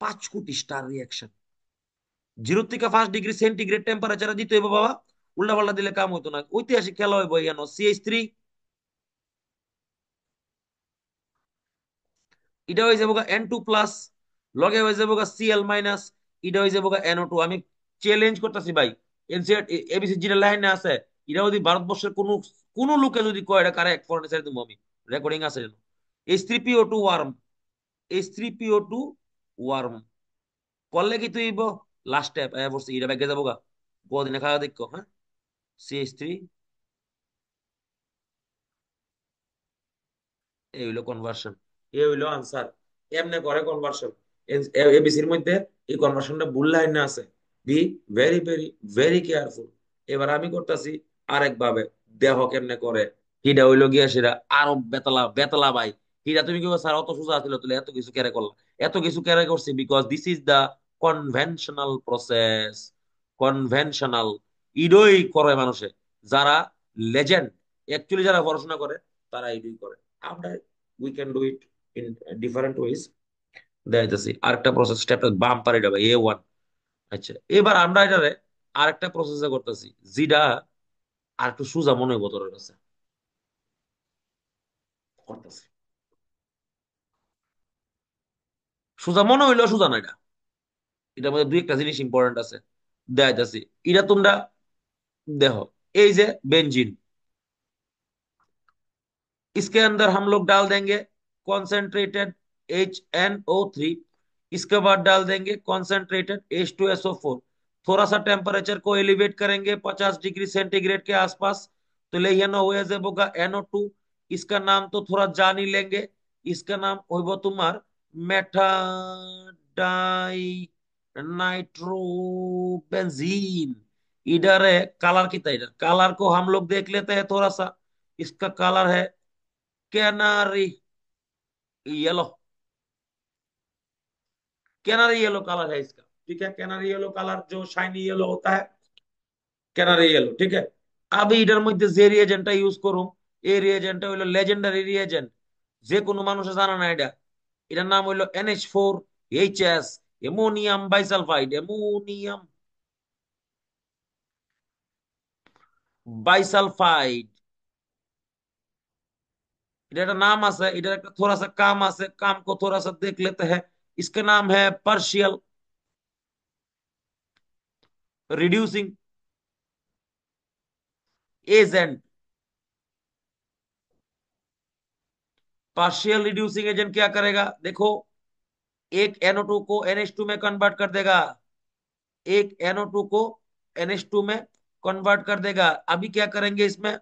Speaker 1: 5 কোটি স্টার রিঅ্যাকশন। 0 থেকে 5 ডিগ্রি সেন্টিগ্রেড টেম্পারেচারে দিতে হইব বাবা। উল্টা পাল্টা দিলে কাম হইতো না, ঐতিহাসিক খেলা হইব। এখানে CH3, এটা হয়ে যাবো N2+, লগে হয়ে যাবো Cl-। এটা হয়ে যাবো NO2। আমি চ্যালেঞ্জ করতেছি ভাই, এনসিআর এবিসি যেটা লাইনে আছে, এটা যদি ভারতবর্ষের কোন কোন লোকে যদি কয় এটা কারেক্ট ফরেন সাইড দেবো আমি। রেকর্ডিং আছে যেন। H3PO2 ওয়ার্ম, H3PO2 ওয়ার্ম করলে কি তুই লাস্ট স্টেপ বলছি, এটা ব্যাগে যাবো গা। কদিনে খাওয়া দেখো। হ্যাঁ, CH3, এই হইলো কনভার্সন, এই হইলো আনসার। এমনে করে কনভার্সন এবিসির মধ্যে। এই কনভার্সনটা ভুল লাইনে আছে। B very very very careful. এবার আমি করতেছি আরেক ভাবে, দেহ কেমনে করে। হিডা হইলো গিয়া সেটা আরো বেতলা বেতলা ভাই। হিডা তুমি কি স্যার অত সোজা ছিল তাহলে এত কিছু কেড়ে করলাম? এত কিছু কেড়ে করছি because this is the conventional process. Conventional ইডই করে মানুষে, যারা লেজেন্ড, অ্যাকচুয়ালি যারা পড়াশোনা করে তারা ইডই করে। আমরা we can do it in different ways. দেখাইতেছি আরেকটা প্রসেস, স্টেপটা বাম্পার এটা ভাই A1। আচ্ছা, এবার আমরা এটারে আরেকটা প্রসেসে করতেছি, যেটা আর একটু সোজা মনে হইব তোর কাছে। করতেছি সোজা মনে হইলো সোজা না এটা। এটার মধ্যে দুই একটা জিনিস ইম্পর্টেন্ট আছে, দেখাইতেছি। এটা তোমরা দেখো, এই যে বেঞ্জিন, इसके अंदर हम लोग डाल देंगे कॉन्सेंट्रेटेड HNO3। इसके बाद डाल देंगे कॉन्सेंट्रेटेड H2SO4। थोड़ा सा टेम्परेचर को एलिवेट करेंगे 50 डिग्री सेंटीग्रेड के आसपास। तो ले ना हो जाएगा NO2। इसका नाम तो थोड़ा जान ही लेंगे। इसका नाम होगा तुम्हार मेटाडाई नाइट्रोबेंजीन। इधर है कलर कितना, इधर कलर को हम लोग देख लेते हैं थोड़ा सा। इसका कलर है Canary yellow. Canary yellow colour है इसका। ठीक है, कैनरी येलो कलर जो शाइनी येलो होता है, कैनरी येलो। ठीक है, আমি এটার মধ্যে যে রিয়েজেন্টটা ইউজ করুম, এই রিয়েজেন্টটা হইলো লেজেন্ডারি রিয়েজেন্ট। যে কোনো মানুষে জানা না এটা। এটার নাম হইলো NH4HS, ammonium bisulphide, ammonium bisulphide. এটা একটা नाम আছে, এটার একটা थोड़ा सा काम আছে, काम को थोड़ा सा देख लेते हैं। इसका नाम है partial reducing agent. Partial reducing agent क्या करेगा देखो, एक NO2 को NH2 में कन्वर्ट कर देगा, एक NO2 को NH2 में कन्वर्ट कर देगा। अभी क्या करेंगे इसमें,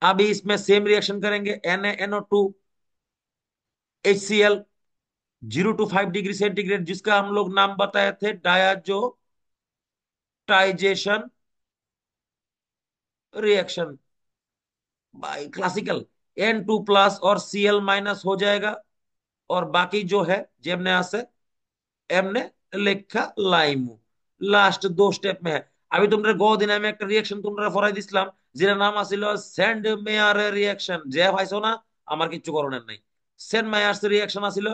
Speaker 1: अभी इसमें सेम रिएक्शन करेंगे, NaNO2 HCl 0 to 5 degree centigrade, जिसका हम लोग नाम बताए थे diazotization reaction by classical. N2 plus और Cl माइनस हो जाएगा, और बाकी जो है जेमने আছে এমনে লেখা লাইমু। লাস্ট দো স্টেপ মে है। আমি তোমরা দিন আমি একটা রিঅ্যাকশন তোমরা ফরাই দিছিলাম, যেটা নাম আছিল সেন্ড মেয়ারের রিঅ্যাকশন। যে পাইছো না, আমার কিচ্ছু করণের নাই। সেন্ড মেয়ার্স রিঅ্যাকশন আছিল,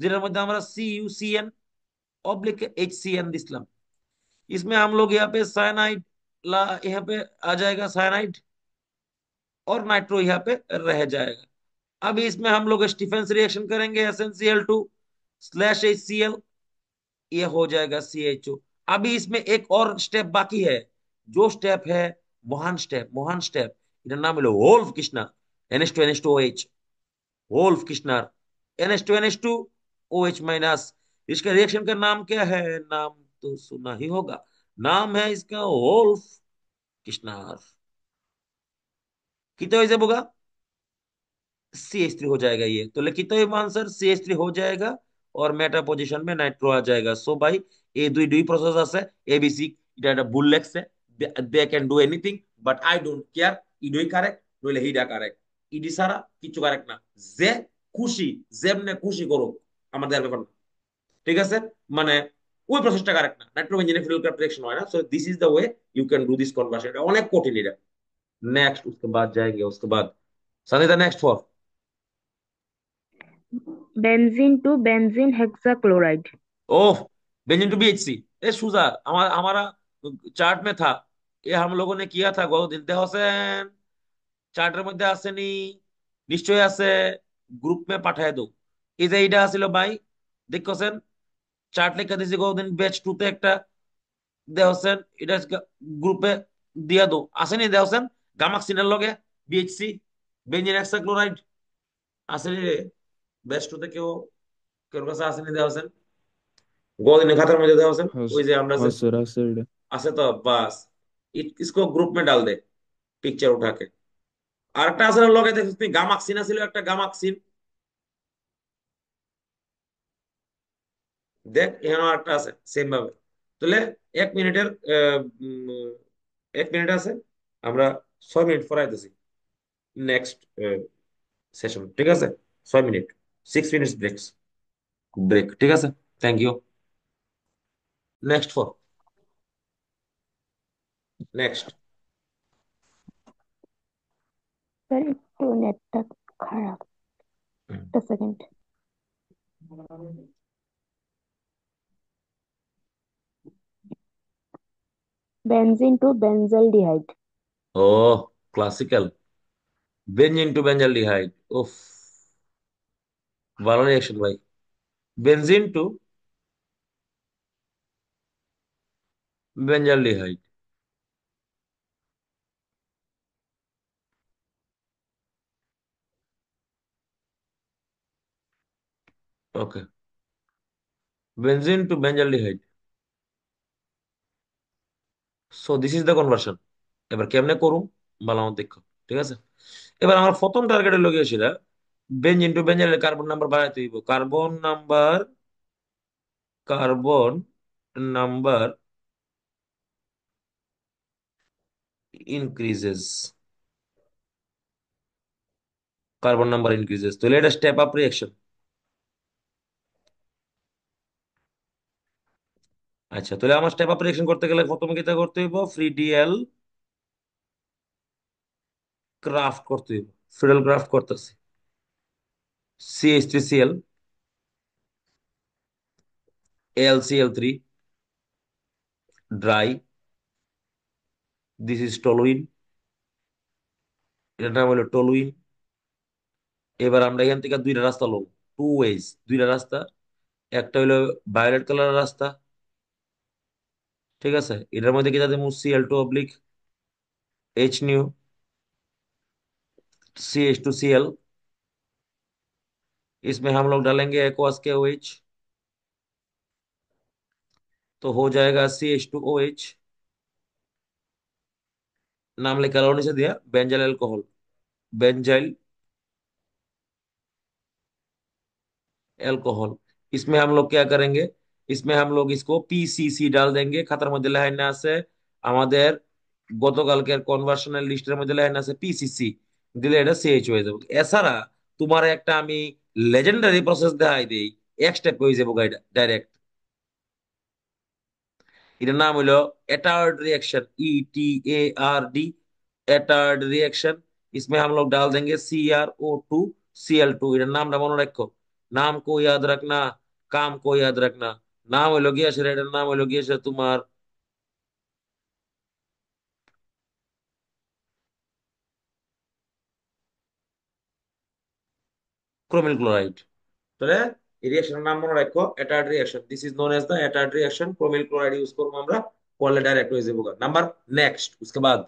Speaker 1: যেটার মধ্যে আমরা CuCN ऑब्लिक HCN दिसलाम। इसमें हम लोग यहाँ पे साइनाइड ला, यहाँ पे आ जाएगा साइनाइड, और नाइट्रो यहाँ पे रह जाएगा। अभी इसमें हम लोग स्टीफेंस रिएक्शन करेंगे, SnCl2/HCl, ये हो जाएगा CHO। अभी इसमें एक और स्टेप बाकी है, जो स्टेप है मोहन स्टेप। मोहन स्टेप, इधर नाम लो Wolff Kishner, NH2NH2OH, Wolff Kishner, NH2NH2OH-। इसका रिएक्शन का नाम क्या है, नाम तो सुना ही होगा, नाम है इसका वोल्फ किश्नर। कितने वजह बोगा, CH3 हो जाएगा ये तो, लेकिन तो ये आंसर CH3 हो जाएगा, और मेटा पोजीशन में नाइट्रो आ जाएगा। सो भाई এই দুই প্রসেস আছে ABC। এটা একটা বুললেক্স এ, they can do anything, but I don't care. ইডই কারেক্ট নইলে হিডা কারেক্ট, ইডি ছাড়া কিছু কারেক্ট না। যে খুশি, যেমনে খুশি করো, আমার দেওয়ার ব্যাপার না। ঠিক আছে, মানে ওই প্রসেসটা কারেক্ট না, নাইট্রো বেঞ্জিনে ফিউল ক্রাফট রিঅ্যাকশন হয় না। So this is the way you can do this conversion. এটা অনেক কঠিন এটা। नेक्स्ट उसके बाद जाएंगे, उसके बाद Sandita next four.
Speaker 2: Benzene to benzene hexachloride.
Speaker 1: Oh, benzene to BHC। ए सुजा, हमारा चार्ट में था, ये हम लोगों ने किया था গত দিন। হোসেন চার্টের মধ্যে আসেনি, নিশ্চয়ই আছে, গ্রুপ মে পাঠায় দাও। এই যে এইটা আছিল ভাই, দেখছেন চার্ট লেখা দিয়েছি গতদিন ব্যাচ 2 তে একটা। হোসেন এটা গ্রুপে দিয়া দাও, আসেনি হোসেন? গামাক্সিনের লগে BHC, বেঞ্জিন হেক্সাক্লোরাইড আসেনি রে? ব্যাচ 2 তে কেউ, কেউ কাছে আসেনি হোসেন? गतदिन खातार मধ্যে হোসেन,
Speaker 4: हाँ
Speaker 1: ওই যে আমরা
Speaker 4: हाँ
Speaker 1: যে
Speaker 4: सर, हाँ सर।
Speaker 1: আছে তো বাস। इसको ग्रुप में डाल दे, पिक्चर उठा के। আর একটা আছে না লগে, দেখছিস তুই গামাক্সিন ছিল একটা, গামাক্সিন দেখ এখানে একটা আছে সেম ভাবে। তাহলে 1 মিনিটের 1 মিনিট আছে, আমরা 6 মিনিট পড়াইতেছি। নেক্সট সেশন, ঠিক আছে? 6 মিনিট, 6 মিনিট ব্রেক, ব্রেক, ঠিক আছে। Thank you. Next four, next.
Speaker 2: Sir একটু নেটটা খারাপ, একটা second. Benzene to benzaldehyde.
Speaker 1: Oh, classical, benzene to benzaldehyde. উফ, ভালো রিয়াকশন ভাই। Benzene to benzaldehyde. Okay, benzene to benzaldehyde. So this is the conversion. এবার কেমনে করুম, ভালো আমার দেখো। ঠিক আছে, এবার আমার প্রথম টার্গেটের লগে সেটা বেঞ্জিন টু বেঞ্জালের কার্বন নাম্বার বাড়াইতে হইব। Carbon number increases, carbon number increases, তাহলে এটা স্টেপ আপ রিঅ্যাকশন। আচ্ছা, তাহলে আমার স্টেপ আপ রিঅ্যাকশন করতে গেলে প্রথমে কিতা করতে হইব? ফ্রি ডিএল ক্রাফট করতে হইব। ফ্রিডেল ক্রাফট করতেছি। CH3Cl, AlCl3, dry, this is toluene, এটার নাম হলো টলুইন। এবার আমরা এখান থেকে দুইটা রাস্তা লব, টু ওয়েজ, দুইটা রাস্তা। একটা হলো ভায়োলেট কালারের রাস্তা, ঠিক আছে? এটার মধ্যে কি যাতে Cl2 H নিউ CH2Cl, इसमें हम लोग डालेंगे एक्वास के OH, तो हो जाएगा CH2OH। नाम लिखा लो नीचे दिया, बेंजाइल अल्कोहल, बेंजाइल अल्कोहल। इसमें हम लोग क्या करेंगे? इसमें हम लोग इसको PCC ডাল দেंगे। খাতার মধ্যে লেখা আছে আমাদের গতকালকের কনভার্সনাল লিস্টের মধ্যে লেখা আছে PCC, দিলে এটা CH হয়ে যাবে। এছাড়া তোমার একটা আমি লেজেন্ডারি প্রসেস দেখাই দেই, এক স্টেপ হয়ে যাবো গাইড ডাইরেক্ট। এটার নাম হলো Etard reaction, ETARD, Etard reaction. इसमें हम लोग डाल देंगे CrO2Cl2। এটার নামটা মনে রাখো, নাম को याद रखना, काम को याद रखना। নাম হলো গিয়ে সেটা, এটার নাম হলো গিয়ে সে তোমার ক্রোমিল ক্লোরাইড। তাহলে এই রিঅ্যাকশনের নাম মনে রাখো Etard reaction, this is known as the Etard reaction. Chromyl chloride use করবো আমরা, করলে ডাইরেক্ট হয়ে যাবো নাম্বার। नेक्स्ट उसके बाद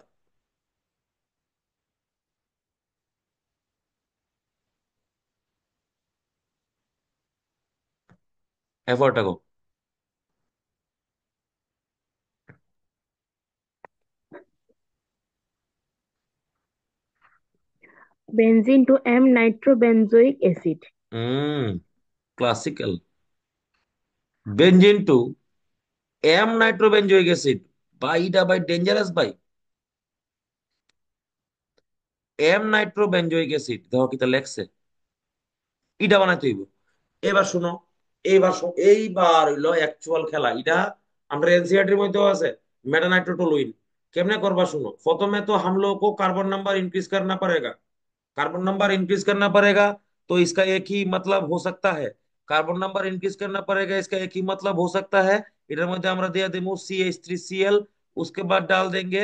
Speaker 1: एफर्ट को
Speaker 2: Benzene to M-nitrobenzoic acid.
Speaker 1: Classical. Benzene to M nitrobenzoic acid, ভাই এটা ভাই ডেঞ্জারাস ভাই। M নাইট্রোবেনজোইক অ্যাসিড দেখো কিতা লেখছে, এটা বানাইতে হইব। এবার শুনো, এইবার হইলো অ্যাকচুয়াল খেলা। এটা আমরা এনসিআরটির মধ্যেও আছে, মেটানাইট্রোটোলুইন। কেমনে করবা শুনো, প্রথমে তো हम लोग को कार्बन नंबर इंक्रीज करना पड़ेगा। कार्बन नंबर इंक्रीज करना पड़ेगा, तो इसका एक ही मतलब हो सकता है। कार्बन नंबर इंक्रीज करना पड़ेगा, इसका एक ही मतलब हो सकता है। इधर मध्य আমরা দিয়ে দেবো CH3Cl, उसके बाद डाल देंगे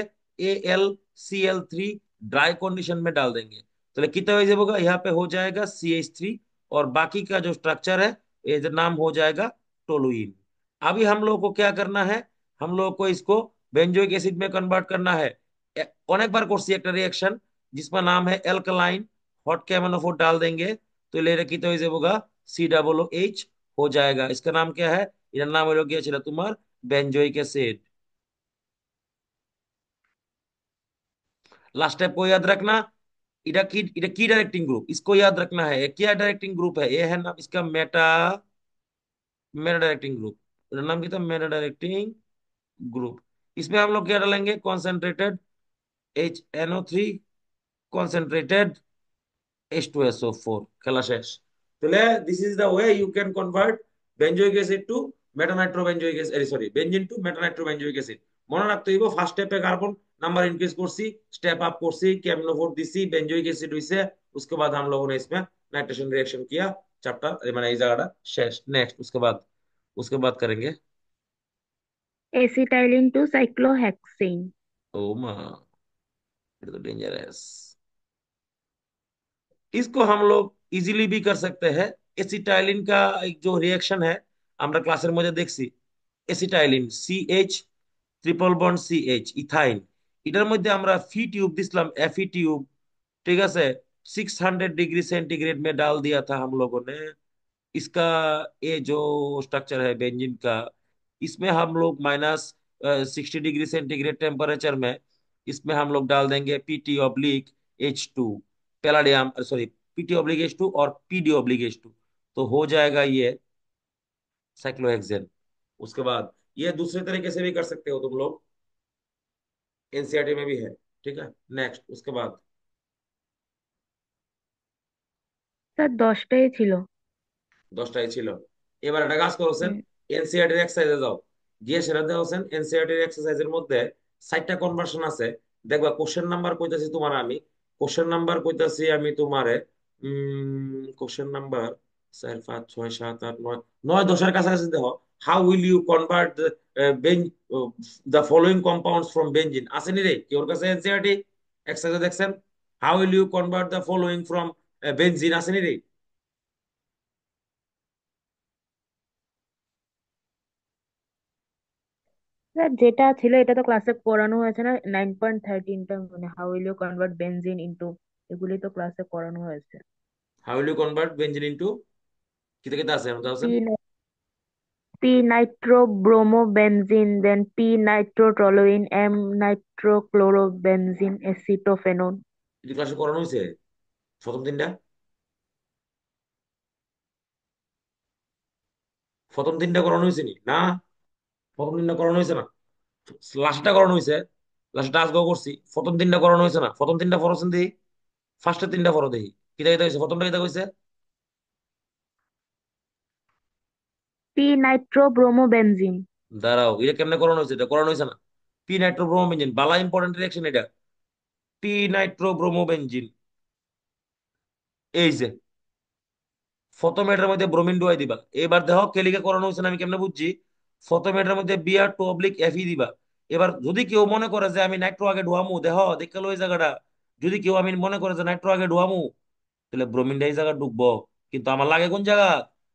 Speaker 1: AlCl3, ड्राई कंडीशन में डाल देंगे। तो कितना हो जाएगा? यहाँ पे हो जाएगा CH3, और बाकी का जो स्ट्रक्चर है ये जो नाम हो जाएगा टोलुइन। अभी हम लोग को क्या करना है? हम लोग को इसको बेंजोइक एसिड में कन्वर्ट करना है। अनेक बार করছি একটা रिएक्शन जिसका नाम है एल्कलाइन, हॉट कैमनोफोर डाल देंगे, तो ले रखी तो इसे होगा COOH हो जाएगा। इसका नाम क्या है? इधर नाम हो गया चला तुम्हार बेंजोइक एसिड। लास्ट स्टेप को याद रखना, इधर की डायरेक्टिंग ग्रुप, इसको याद रखना है। ये क्या डायरेक्टिंग ग्रुप है? ये है नाम इसका मेटा, मेटा डायरेक्टिंग ग्रुप। इधर नाम क्या था? Meta directing group. इसमें हम लोग क्या डालेंगे? Concentrated HNO3, concentrated H2SO4। খেলা শেষ। তাহলে this is the way you can convert benzoic acid to metanitrobenzoic acid, sorry benzene to metanitrobenzoic acid. মনে রাখতে হইব ফার্স্ট স্টেপে কার্বন নাম্বার इंक्रीज করছি, स्टेप अप করছি, কেমনোফোর দিছি, বেনজোইক অ্যাসিড হইছে। उसके बाद हम लोगों ने इसमें नाइट्रेशन रिएक्शन किया। चैप्टर माने এই জায়গাটা শেষ। नेक्स्ट उसके बाद करेंगे।
Speaker 2: Acetylene to cyclohexane.
Speaker 1: ओ माँ, ये तो डेंजरस। इसको हम लोग इजीली भी कर सकते हैं। एसिटाइलिन का एक जो रिएक्शन है আমরা ক্লাসের মধ্যে দেখছি, এসিটাইলিন CH triple bond CH ethyne, এটার মধ্যে আমরা ফি টিউब दिसलाम, Fe ट्यूब, ठीक है? 600 डिग्री सेंटीग्रेड में डाल दिया था हम लोगों ने इसका। ये जो स्ट्रक्चर है बेंजीन का, इसमें हम लोग -60 डिग्री सेंटीग्रेड टेम्परेचर में इसमें हम लोग डाल देंगे PT oblique H2, palladium, sorry PT oblique H2 और PD ऑब्लिक H2, तो हो जाएगा ये साइक्लोहेक्सेन। उसके बाद ये दूसरे तरीके से भी कर सकते हो तुम लोग, एनसीईआरटी में भी है, ठीक है? नेक्स्ट उसके बाद
Speaker 2: স্যার 10টাই ছিল।
Speaker 1: 10টাই ছিল। এবার একটা কাজ করো স্যার,
Speaker 2: হুম।
Speaker 1: এনসিইআরটির এক্সারসাইজে যাও। গিয়ে সেটা দেওয়া হোসেন এনসিআরটি এক্সারসাইজের মধ্যে 4টা কনভার্সন আছে। দেখবা কোশ্চেন নাম্বার কইতাছি তোমার আমি, কোশ্চেন নাম্বার কইতাছি আমি তোমারে, কোশ্চেন নাম্বার 4 5 6 7 8 9, 9 10-এর কাছাকাছি দেখো। How will you convert the following compounds from benzene, আসেনি রে কি ওর কাছে এনসিআরটি এক্সারসাইজ দেখছেন? How will you convert the following from benzene, আসেনি রে?
Speaker 2: স্যার যেটা ছিল এটা তো ক্লাসে করানো হয়েছে না, 9.13টা, মানে how will you convert benzene into, এগুলি তো ক্লাসে করানো হয়েছে।
Speaker 1: How will you convert benzene into, কিতা কিতা আছে আমাদের
Speaker 2: পি
Speaker 1: আছেন?
Speaker 2: P nitro bromo benzene, then P nitro toluene, M nitro chloro benzene, acetophenone.
Speaker 1: এটা ক্লাসে করানো হয়েছে প্রথম দিনটা? প্রথম দিনটা করানো হয়েছে নি না? প্রথম দিনটা করানো হয়েছে না, লাস্টটা করানো হয়েছে। লাস্টটা আজকেও করছি, প্রথম দিনটা করানো হয়েছে না। প্রথম দিনটা পড়াছেন দেখি, ফার্স্টের দিনটা পড়ো দেখি কিতা কিতা হয়েছে, প্রথমটা কিতা হয়েছে?
Speaker 2: P nitro bromo benzene.
Speaker 1: দাঁড়াও, এটা কেমনে করানো হয়েছে? এটা করানো হয়েছে না। পি নাইট্রো ব্রোমো বেঞ্জিন, বালা ইম্পর্টেন্ট রিঅ্যাকশন এটা। পি নাইট্রো ব্রোমো বেঞ্জিন, এই যে প্রথম এটার মধ্যে ব্রোমিন ডুয়াই দিবা। এবার দেখো কেলিকা করানো হয়েছে না, আমি কেমনে বুঝছি? প্রথম এটার মধ্যে বিআর টু অবলিক এফি দিবা। এবার যদি কেউ মনে করে যে আমি নাইট্রো আগে ঢুয়ামু, দেখো দেখে ওই জায়গাটা, যদি কেউ আমি মনে করে যে নাইট্রো আগে ঢুয়ামু, তাহলে ব্রোমিনটা এই জায়গা ঢুকবো। কিন্তু আমার লাগে কোন জায়গা?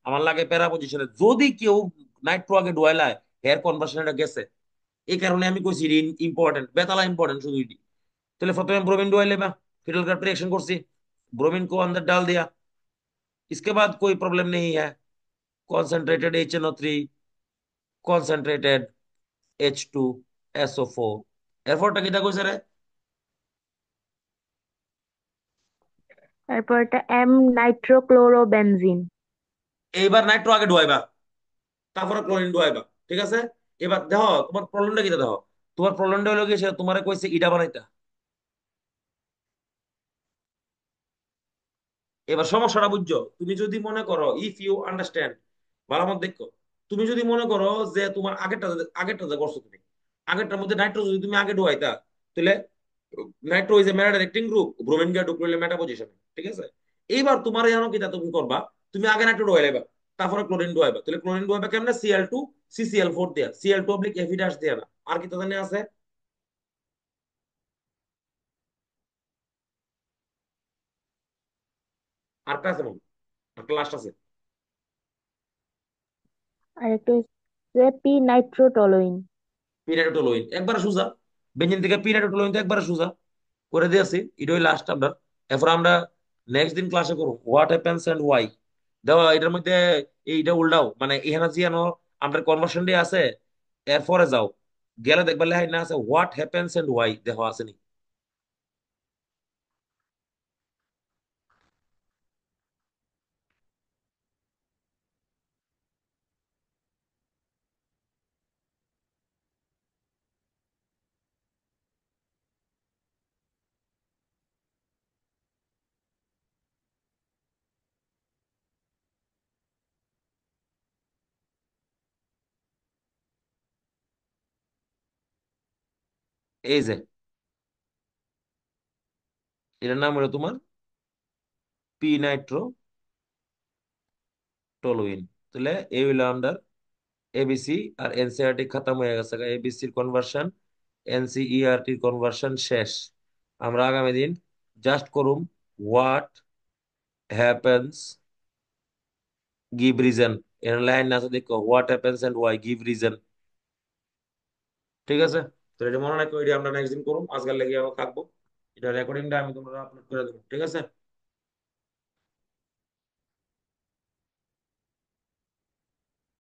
Speaker 1: আমার লাগে প্যারা পজিশনে। যদি কেউ নাইট্রো আগে ঢুয়াইলায়, হেয়ার কনভার্সন এটা গেছে। এই কারণে আমি কইছি ইম্পর্টেন্ট, বেতালা ইম্পর্টেন্ট শুধু এটি। তাহলে প্রথমে ব্রোমিন ডুয়াইলে বা ফিডল কার্ড रिएक्शन করছি, ब्रोमीन को अंदर डाल दिया। इसके बाद कोई प्रॉब्लम नहीं है। Concentrated HNO3, concentrated H2SO4। এরপরটা কিটা কইছে রে?
Speaker 2: তারপর এটা এম নাইট্রো ক্লোরো বেনজিন।
Speaker 1: এইবার নাইট্রো আগে ডুয়াইবা, তারপরে ক্লোরিন ডুয়াইবা। ঠিক আছে? এবার দেখো তোমার প্রবলেমটা কিটা দেখো। তোমার প্রবলেমটা হলো কি, সে তোমারে কইছে ইডা বানাইতা। এবার সমস্যাটা বুঝছো? তুমি যদি মনে করো, ইফ ইউ আন্ডারস্ট্যান্ড, ভালো মত দেখো, তুমি যদি মনে করো যে তোমার আগেরটা যে করছো তুমি, আগেরটার মধ্যে নাইট্রো যদি তুমি আগে ডুয়াইতা, তাহলে Nitro is a meta directing group, bromine গিয়া ঢুকলে মেটা পজিশন। ঠিক আছে? এইবার তোমার জানো কিটা তুমি করবা, তুমি আগে নাইট্রো ডুয়াইবা, তারপরে ক্লোরিন ডুয়াইবা। তাহলে ক্লোরিন ডুয়াইবা কেমনে? Cl2 CCl4 দেয়া, Cl2 অবলিক এফি ড্যাশ দেয়া না। আর কি তাদের আছে? আরেকটা আছে মনে হয়, একটা লাস্ট আছে।
Speaker 2: আর একটা হচ্ছে পি নাইট্রো টলুইন।
Speaker 1: পিনাইডোটোলুইন একবারে সোজা, বেঞ্জিন থেকে পিনাইডোটোলুইন তো একবারে সোজা করে দিয়েছি। এটাই লাস্ট আমরা। এরপর আমরা নেক্সট দিন ক্লাসে করব হোয়াট হ্যাপেন্স এন্ড ওয়াই। দেখো এটার মধ্যে এইটা উল্টাও, মানে এখানে যে আমরা কনভার্সন দিয়ে আছে, এরপরে যাও, গেলে দেখবা লেখাই না আছে হোয়াট হ্যাপেন্স এন্ড ওয়াই, দেখো আসেনি? এই যে এটার নাম হলো তোমার পি নাইট্রো টলুইন। তাহলে এই হইলো আমরা এবিসি। আর এনসিআরটি খতম হয়ে গেছে, এবিসির কনভার্সন, এনসিইআরটির কনভার্সন শেষ। আমরা আগামী দিন জাস্ট করুম হোয়াট হ্যাপেন্স, গিভ রিজন। এর লাইন আছে দেখো, what happens and why, give reason. ঠিক আছে? তো এটা মনে রাখো, এটা আমরা নেক্সট দিন করুম। আজকাল লেগে থাকবো, এটা রেকর্ডিংটা আমি তোমরা আপলোড করে দেবো। ঠিক আছে?